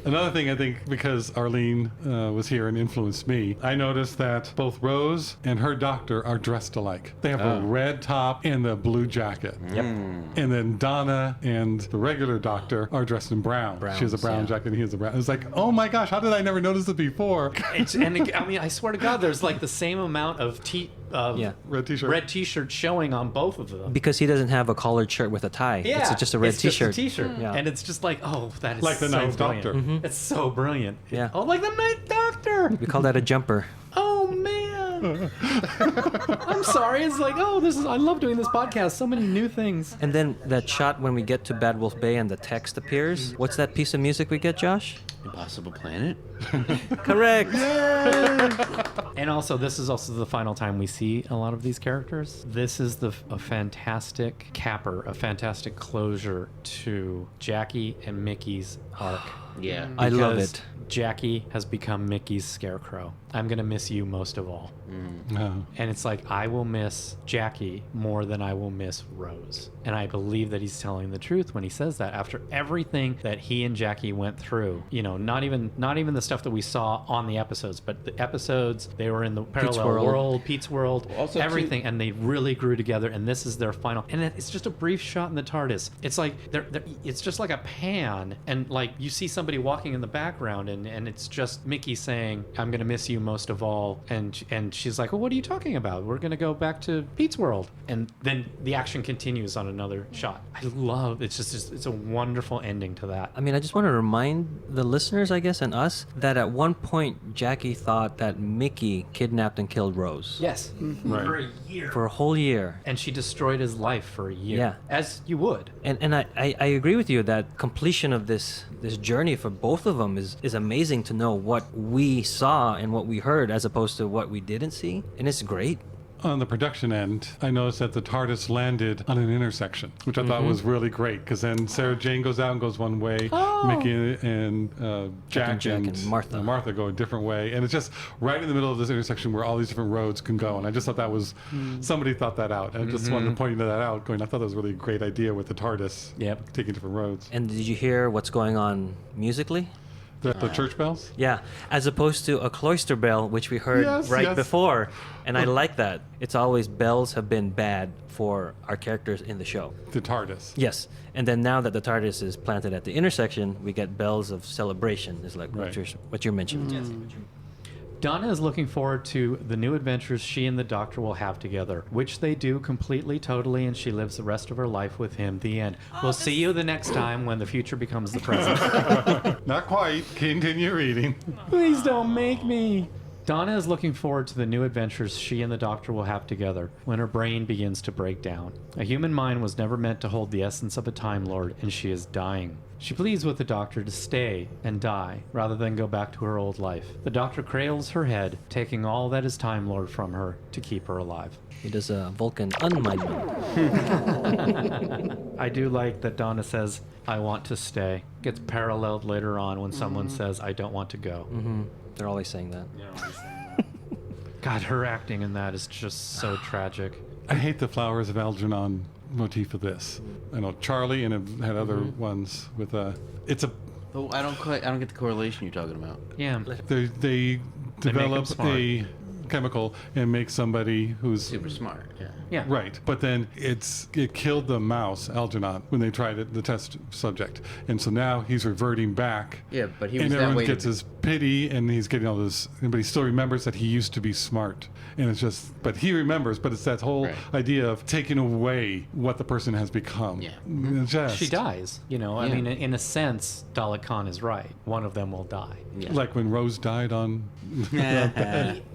Another thing I think, because Arlene was here and influenced me, I noticed that both Rose and her doctor are dressed alike. They have a red top and a blue jacket. Yep. And then Donna and the regular doctor are dressed in brown. She has a brown jacket and he has a brown. It's like, oh my gosh, how did I never notice it before? I mean, I swear to God, there's like the same amount of Red t-shirt. red t-shirt showing on both of them. Because he doesn't have a collared shirt with a tie. Yeah, It's just a red t-shirt. Just a t-shirt. Yeah. And it's just like, oh, that is Like the so Ninth brilliant. Doctor. It's so brilliant. Yeah. Oh, like the Ninth Doctor. We call that a jumper. Oh man. I'm sorry. It's like, I love doing this podcast. So many new things. And then that shot when we get to Bad Wolf Bay and the text appears. What's that piece of music we get, Josh? Impossible Planet? Correct. And also, this is also the final time we see a lot of these characters. This is a fantastic capper, a fantastic closure to Jackie and Mickey's arc. Yeah. I love Because it. Jackie has become Mickey's scarecrow. I'm going to miss you most of all. No. And it's like, I will miss Jackie more than I will miss Rose. And I believe that he's telling the truth when he says that after everything that he and Jackie went through. You know, not even the stuff that we saw on the episodes, but the episodes, they were in the parallel world, Pete's world, Also, everything. And they really grew together. And this is their final. And it's just a brief shot in the TARDIS. It's like, it's just like a pan. And like, you see somebody walking in the background and it's just Mickey saying, I'm going to miss you most of all. And she's like, well, what are you talking about? We're going to go back to Pete's world. And then the action continues on another shot. I love it's a wonderful ending to that. I mean, I just want to remind the listeners, I guess, and us, that at one point, Jackie thought that Mickey kidnapped and killed Rose. Yes. Right. For a year. For a whole year. And she destroyed his life for a year. Yeah. As you would. And I agree with you that completion of this journey for both of them is amazing to know what we saw and what we heard as opposed to what we didn't see. And it's great. On the production end, I noticed that the TARDIS landed on an intersection, which I thought was really great, because then Sarah Jane goes out and goes one way, Mickey and Jack and Martha. Go a different way, and it's just right in the middle of this intersection where all these different roads can go, and I just thought that was, somebody thought that out, and I just wanted to point that out, I thought that was a really great idea with the TARDIS taking different roads. And did you hear what's going on musically? The church bells? Yeah, as opposed to a cloister bell, which we heard Yes. before. And I like that. It's always bells have been bad for our characters in the show. The TARDIS. Yes. And then now that the TARDIS is planted at the intersection, we get bells of celebration, is like Right. what you're mentioning. Yes. Donna is looking forward to the new adventures she and the Doctor will have together, which they do completely, totally, and she lives the rest of her life with him. The end. We'll see you the next time when the future becomes the present. Not quite. Continue reading. Please don't make me. Donna is looking forward to the new adventures she and the Doctor will have together when her brain begins to break down. A human mind was never meant to hold the essence of a Time Lord, and she is dying. She pleads with the Doctor to stay and die rather than go back to her old life. The Doctor cradles her head, taking all that is Time Lord from her to keep her alive. He does a Vulcan unmindment. I do like that Donna says, I want to stay. Gets paralleled later on when someone says, I don't want to go. Mm-hmm. They're always saying that. God, her acting in that is just so tragic. I hate the Flowers of Algernon motif of this. I know Charlie and it had other ones with it's a Oh, I don't get the correlation you're talking about. Yeah. they develop smart. a chemical and make somebody who's Super smart. Yeah. Yeah. right. But then it killed the mouse Algernon when they tried it, the test subject, and so now he's reverting back. Yeah, but he was and that everyone way to gets his pity, and he's getting all this. But he still remembers that he used to be smart, and it's just. But he remembers. But it's that whole Right. idea of taking away what the person has become. Yeah. It's just She dies. You know, I Yeah. mean, in a sense, Dalek Khan is right. One of them will die. Yeah. like when Rose died on.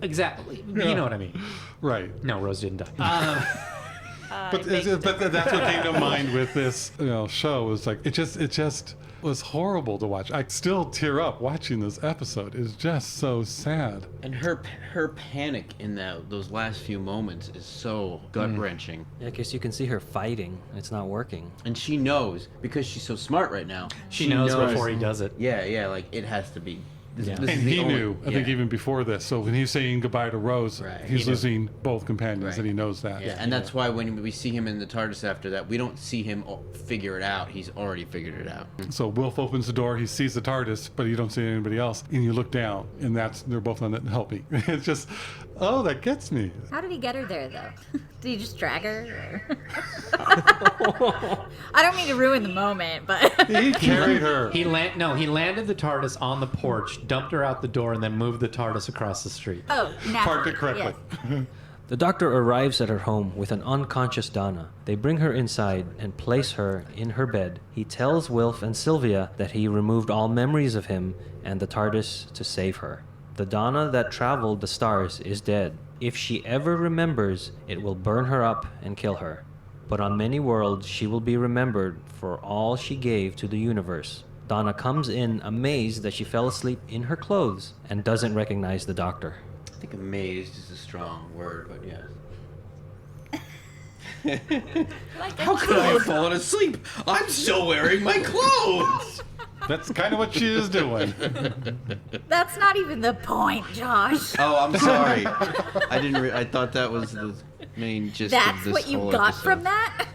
Exactly. You know what I mean. Right. No, Rose didn't die. But that's what came to mind with this show. Was like it just was horrible to watch. I still tear up watching this episode. It's just so sad. And her panic in those last few moments is so gut wrenching. Yeah, because you can see her fighting. It's not working. And she knows because she's so smart right now. She knows before he does it. Yeah, like it has to be. This Yeah. is And the he only- knew, I think, yeah. even before this. So when he's saying goodbye to Rose, Right, he's he knew. losing both companions, Right. and he knows that. Yeah, and that's why when we see him in the TARDIS after that, we don't see him figure it out. He's already figured it out. So Wilf opens the door, he sees the TARDIS, but you don't see anybody else, and you look down, and they're both on it helping. It's just, oh, that gets me. How did he get her there, though? Did he just drag her? I don't mean to ruin the moment, but He carried her. He landed the TARDIS on the porch, dumped her out the door, and then moved the TARDIS across the street. oh, Parked naturally. it correctly. Yes. The doctor arrives at her home with an unconscious Donna. They bring her inside and place her in her bed. He tells Wilf and Sylvia that he removed all memories of him and the TARDIS to save her. The Donna that traveled the stars is dead. If she ever remembers, it will burn her up and kill her. But on many worlds, she will be remembered for all she gave to the universe. Donna comes in amazed that she fell asleep in her clothes and doesn't recognize the doctor. I think amazed is a strong word, but yes. How could I have fallen asleep? I'm still wearing my clothes. That's kind of what she is doing. That's not even the point, Josh. Oh, I'm sorry. I didn't. I thought that was the main gist of That's this what you whole got episode. from that?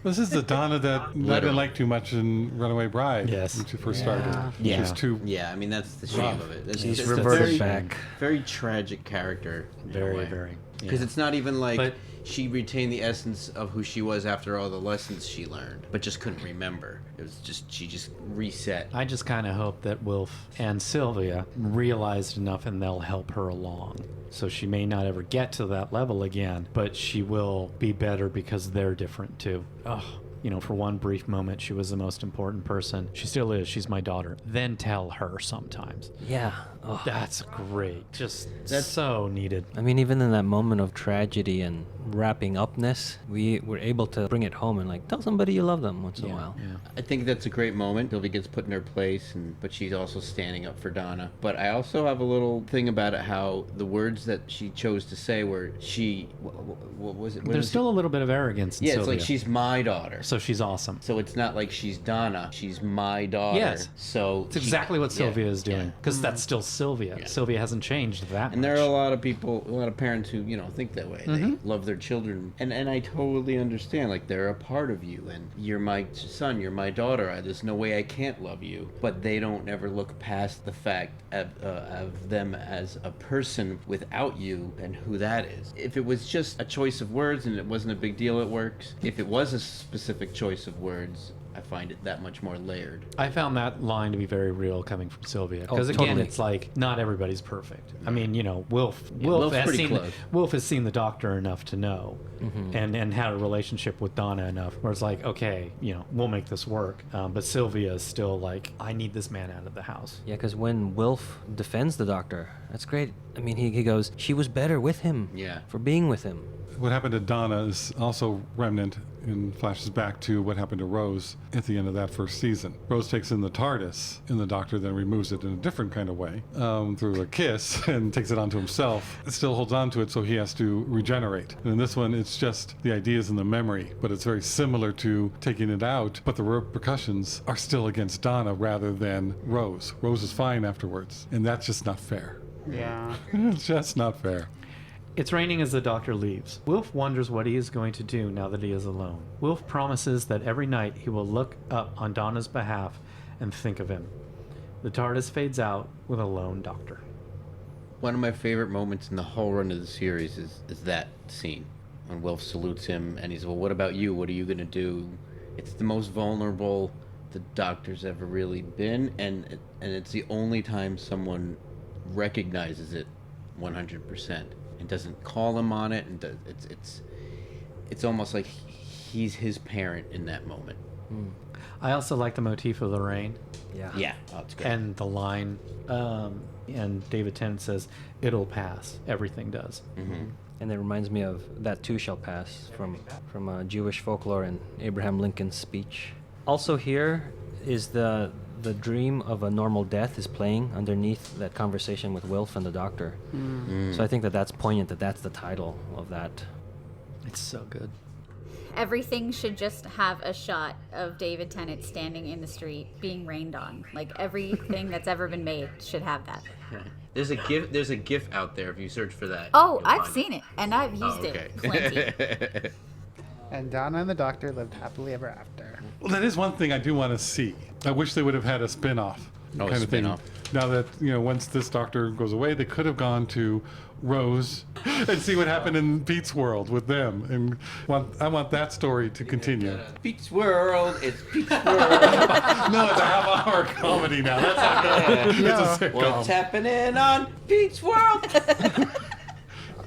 This is the Donna that I didn't like too much in Runaway Bride. Yes. When she first started. Yeah. She was too. Yeah, I mean that's the shame of it. It's She's just a reverted very, back. very tragic character. Very, very. Because yeah. it's not even like But- she retained the essence of who she was after all the lessons she learned, but just couldn't remember. It was just she just reset. I just kind of hope that Wilf and Sylvia realized enough and they'll help her along. So she may not ever get to that level again, but she will be better because they're different too. Oh, you know, for one brief moment, she was the most important person. She still is. She's my daughter. Then tell her sometimes. Yeah. Oh. That's great. That's so needed. I mean, even in that moment of tragedy and wrapping upness, we were able to bring it home and like tell somebody you love them once in a while. Yeah. I think that's a great moment. Sylvie gets put in her place, but she's also standing up for Donna. But I also have a little thing about it, how the words that she chose to say were what was it? What There's was still a little bit of arrogance in yeah, Sylvia. it's like she's my daughter. So she's awesome. So it's not like she's Donna. She's my daughter. Yes. So It's exactly what Sylvia is doing. yeah. Because that's still Sylvia. Yeah. Sylvia hasn't changed that And much. there are a lot of people, a lot of parents who, think that way. They love their children. And I totally understand. Like, they're a part of you. And you're my son, you're my daughter. There's no way I can't love you. But they don't ever look past the fact of them as a person without you and who that is. If it was just a choice of words and it wasn't a big deal, it works. If it was a specific choice of words, I find it that much more layered. I found that line to be very real coming from Sylvia. Because again, totally. it's like, not everybody's perfect. I mean, Wilf Wilf's has pretty seen close. Wilf has seen the Doctor enough to know, and had a relationship with Donna enough where it's like, okay, we'll make this work. But Sylvia is still like, I need this man out of the house. Yeah, because when Wilf defends the doctor, that's great. I mean, he goes, she was better with him. Yeah. For being with him. What happened to Donna is also remnant and flashes back to what happened to Rose at the end of that first season. Rose takes in the TARDIS, and the Doctor then removes it in a different kind of way through a kiss and takes it onto himself. It still holds on to it, so he has to regenerate. And in this one, it's just the ideas and the memory, but it's very similar to taking it out, but the repercussions are still against Donna rather than Rose. Rose is fine afterwards, and that's just not fair. Yeah. It's just not fair. It's raining as the Doctor leaves. Wilf wonders what he is going to do now that he is alone. Wilf promises that every night he will look up on Donna's behalf and think of him. The TARDIS fades out with a lone Doctor. One of my favorite moments in the whole run of the series is that scene when Wilf salutes him and he's, well, what about you? What are you going to do? It's the most vulnerable the Doctor's ever really been, and it's the only time someone recognizes it 100% and doesn't call him on it, and it's almost like he's his parent in that moment. I also like the motif of the rain. Yeah, oh, it's good. And the line, and David Tennant says, "It'll pass. Everything does." And it reminds me of "That Too Shall Pass" from Jewish folklore and Abraham Lincoln's speech. Also here is the dream of a normal death is playing underneath that conversation with Wilf and the Doctor. So I think that's poignant that's the title of that. It's so good. Everything should just have a shot of David Tennant standing in the street being rained on. Like everything that's ever been made should have that. There's a GIF out there if you search for that. Oh, I've seen it, and I've used it plenty. And Donna and the Doctor lived happily ever after. Well, that is one thing I do want to see. I wish they would have had a spin-off kind of spin-off. thing. Now that, once this Doctor goes away, they could have gone to Rose and see what happened in Pete's world with them. And I want that story to continue. Pete's World, it's Pete's World. No, it's a half-hour comedy now. That's not good. It's a sitcom. What's happening on Pete's World?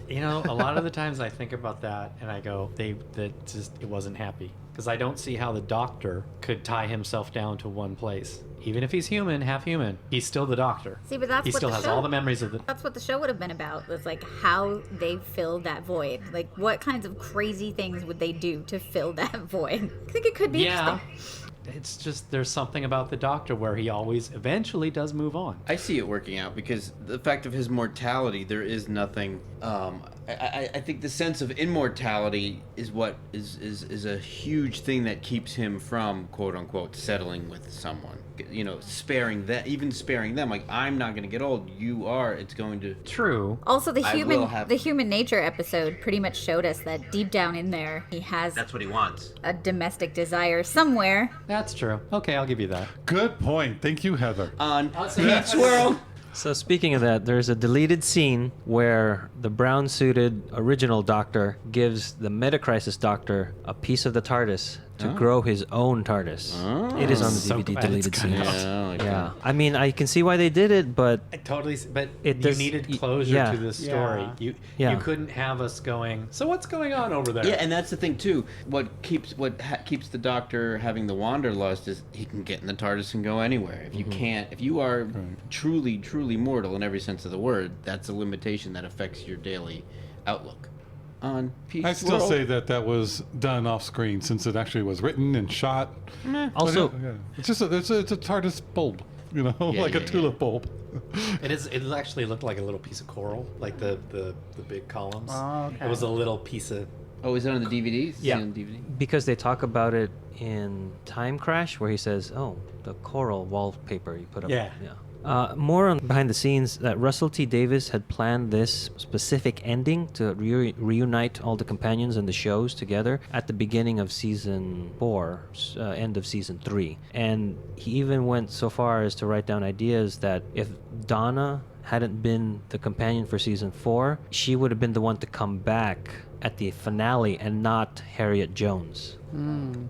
A lot of the times I think about that and I go, it wasn't happy. Because I don't see how the Doctor could tie himself down to one place. Even if he's human, half human, he's still the Doctor. See, but that's he what still the has show, all the memories of the. That's what the show would have been about. Was like how they filled that void. Like what kinds of crazy things would they do to fill that void? I think it could be interesting. It's just there's something about the Doctor where he always eventually does move on. I see it working out because the fact of his mortality, there is nothing. I think the sense of immortality is what is a huge thing that keeps him from, quote unquote, settling with someone. Sparing them. Like, I'm not going to get old. You are. It's going to. True. Also, the human nature episode pretty much showed us that deep down in there, he has. That's what he wants. A domestic desire somewhere. That's true. Okay, I'll give you that. Good point. Thank you, Heather. On Pete's World. So speaking of that, there's a deleted scene where the brown-suited original Doctor gives the Metacrisis Doctor a piece of the Tardis to grow his own Tardis. It is on the So DVD glad deleted it's scene. cut out. Yeah. I mean, I can see why they did it, but I totally, but It you does- needed y- closure yeah. to this story. Yeah. You couldn't have us going. So what's going on over there? Yeah, and that's the thing too. What keeps the Doctor having the wanderlust is he can get in the TARDIS and go anywhere. If you can't, if you are truly mortal in every sense of the word, that's a limitation that affects your daily outlook on Pete's I still World. say that was done off screen since it actually was written and shot. also But it's just it's a TARDIS bulb, like a tulip bulb. It is. It actually looked like a little piece of coral, like the big columns. Oh, okay. It was a little piece of. Oh, is it on the DVDs? Yeah. On DVD? because they talk about it in Time Crash, where he says, "Oh, the coral wallpaper you put up." Yeah. More on behind the scenes that Russell T Davies had planned this specific ending to reunite all the companions and the shows together at the beginning of season 4, end of season 3, and he even went so far as to write down ideas that if Donna hadn't been the companion for season 4, she would have been the one to come back at the finale and not Harriet Jones.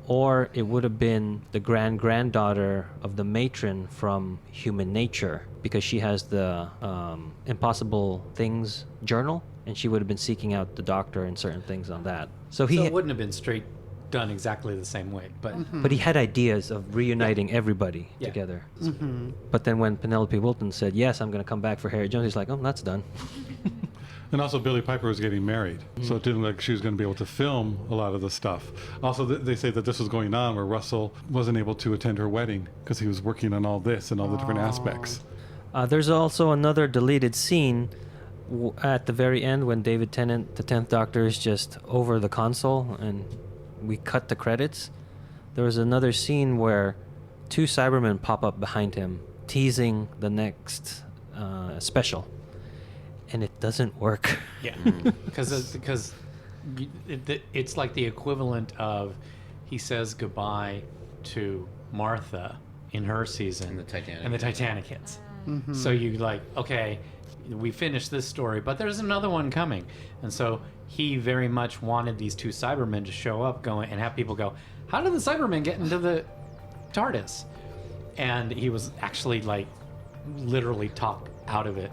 Or it would have been the granddaughter of the matron from Human Nature, because she has the Impossible Things journal, and she would have been seeking out the Doctor and certain things on that. So So it wouldn't have been straight done exactly the same way, but but he had ideas of reuniting everybody Yeah. together. But then when Penelope Wilton said, "Yes, I'm going to come back for Harriet Jones," he's like, "Oh, that's done." And also, Billie Piper was getting married, so it didn't look like she was going to be able to film a lot of the stuff. Also, they say that this was going on where Russell wasn't able to attend her wedding because he was working on all this and all the different aspects. There's also another deleted scene at the very end when David Tennant, the 10th Doctor, is just over the console and we cut the credits. There was another scene where 2 Cybermen pop up behind him, teasing the next special. And it doesn't work. yeah, because it's like the equivalent of he says goodbye to Martha in her season, And the Titanic. and the Titanic hits. So you like, okay, we finished this story, but there's another one coming. And so he very much wanted these two Cybermen to show up going and have people go, how did the Cybermen get into the TARDIS? And he was actually like literally talked out of it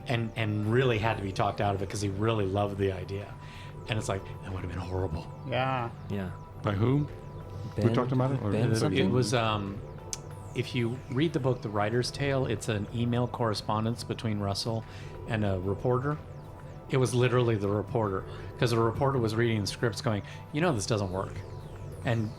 and really had to be talked out of it because he really loved the idea. And it's like, that would have been horrible. Yeah. Yeah. By whom? Who talked about it? Or- Ben It something? was, if you read the book The Writer's Tale, it's an email correspondence between Russell and a reporter. It was literally the reporter, because the reporter was reading the scripts going, this doesn't work. And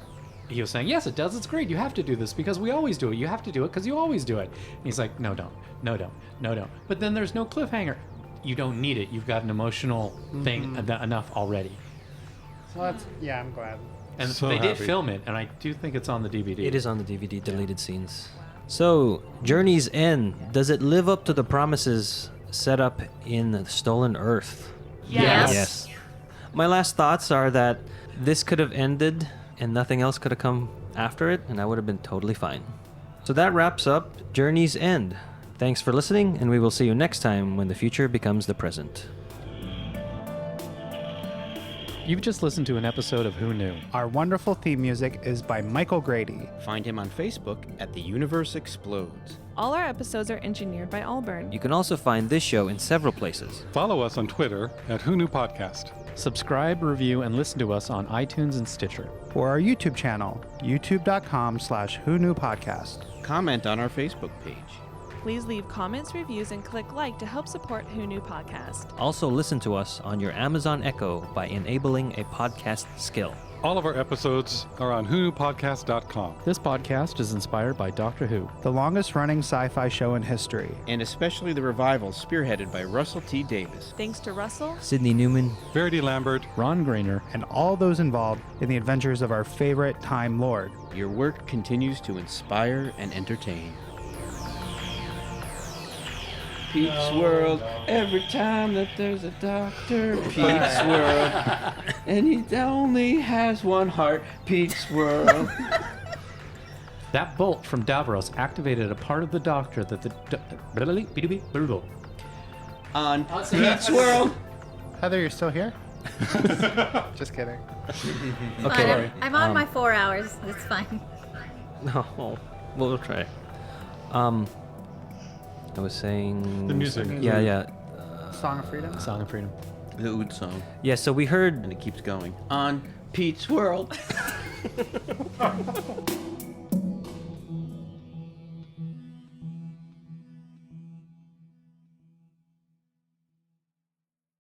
he was saying, yes, it does. It's great. You have to do this because we always do it. You have to do it because you always do it. And he's like, no, don't. No, don't. No, don't. But then there's no cliffhanger. You don't need it. You've got an emotional thing enough already. So that's, yeah, I'm glad. And So they did happy. film it, and I do think it's on the DVD. It is on the DVD, deleted scenes. So, Journey's End, does it live up to the promises set up in the Stolen Earth? Yes. My last thoughts are that this could have ended and nothing else could have come after it, and I would have been totally fine. So that wraps up Journey's End. Thanks for listening, and we will see you next time when the future becomes the present. You've just listened to an episode of Who Knew? Our wonderful theme music is by Michael Grady. Find him on Facebook at The Universe Explodes. All our episodes are engineered by Allburn. You can also find this show in several places. Follow us on Twitter at Who Knew Podcast. Subscribe, review, and listen to us on iTunes and Stitcher. Or our YouTube channel, youtube.com/Who Knew Podcast. Comment on our Facebook page. Please leave comments, reviews, and click like to help support Who Knew Podcast. Also listen to us on your Amazon Echo by enabling a podcast skill. All of our episodes are on whoknewpodcast.com. This podcast is inspired by Doctor Who. The longest running sci-fi show in history. And especially the revival spearheaded by Russell T. Davis. Thanks to Russell. Sydney Newman, Verity Lambert, Ron Grainer. And all those involved in the adventures of our favorite Time Lord. Your work continues to inspire and entertain. Pete's World, every time that there's a doctor. Pete's World, and he only has one heart. Pete's World. That bolt from Davros activated a part of the Doctor that the... On Pete's World. Heather, you're still here? Just kidding. Okay. I'm on my 4 hours. It's fine. No, we'll try. I was saying... The music. Yeah. Song of Freedom? Song of Freedom. The Ood song. Yeah, so we heard... And it keeps going. On Pete's World.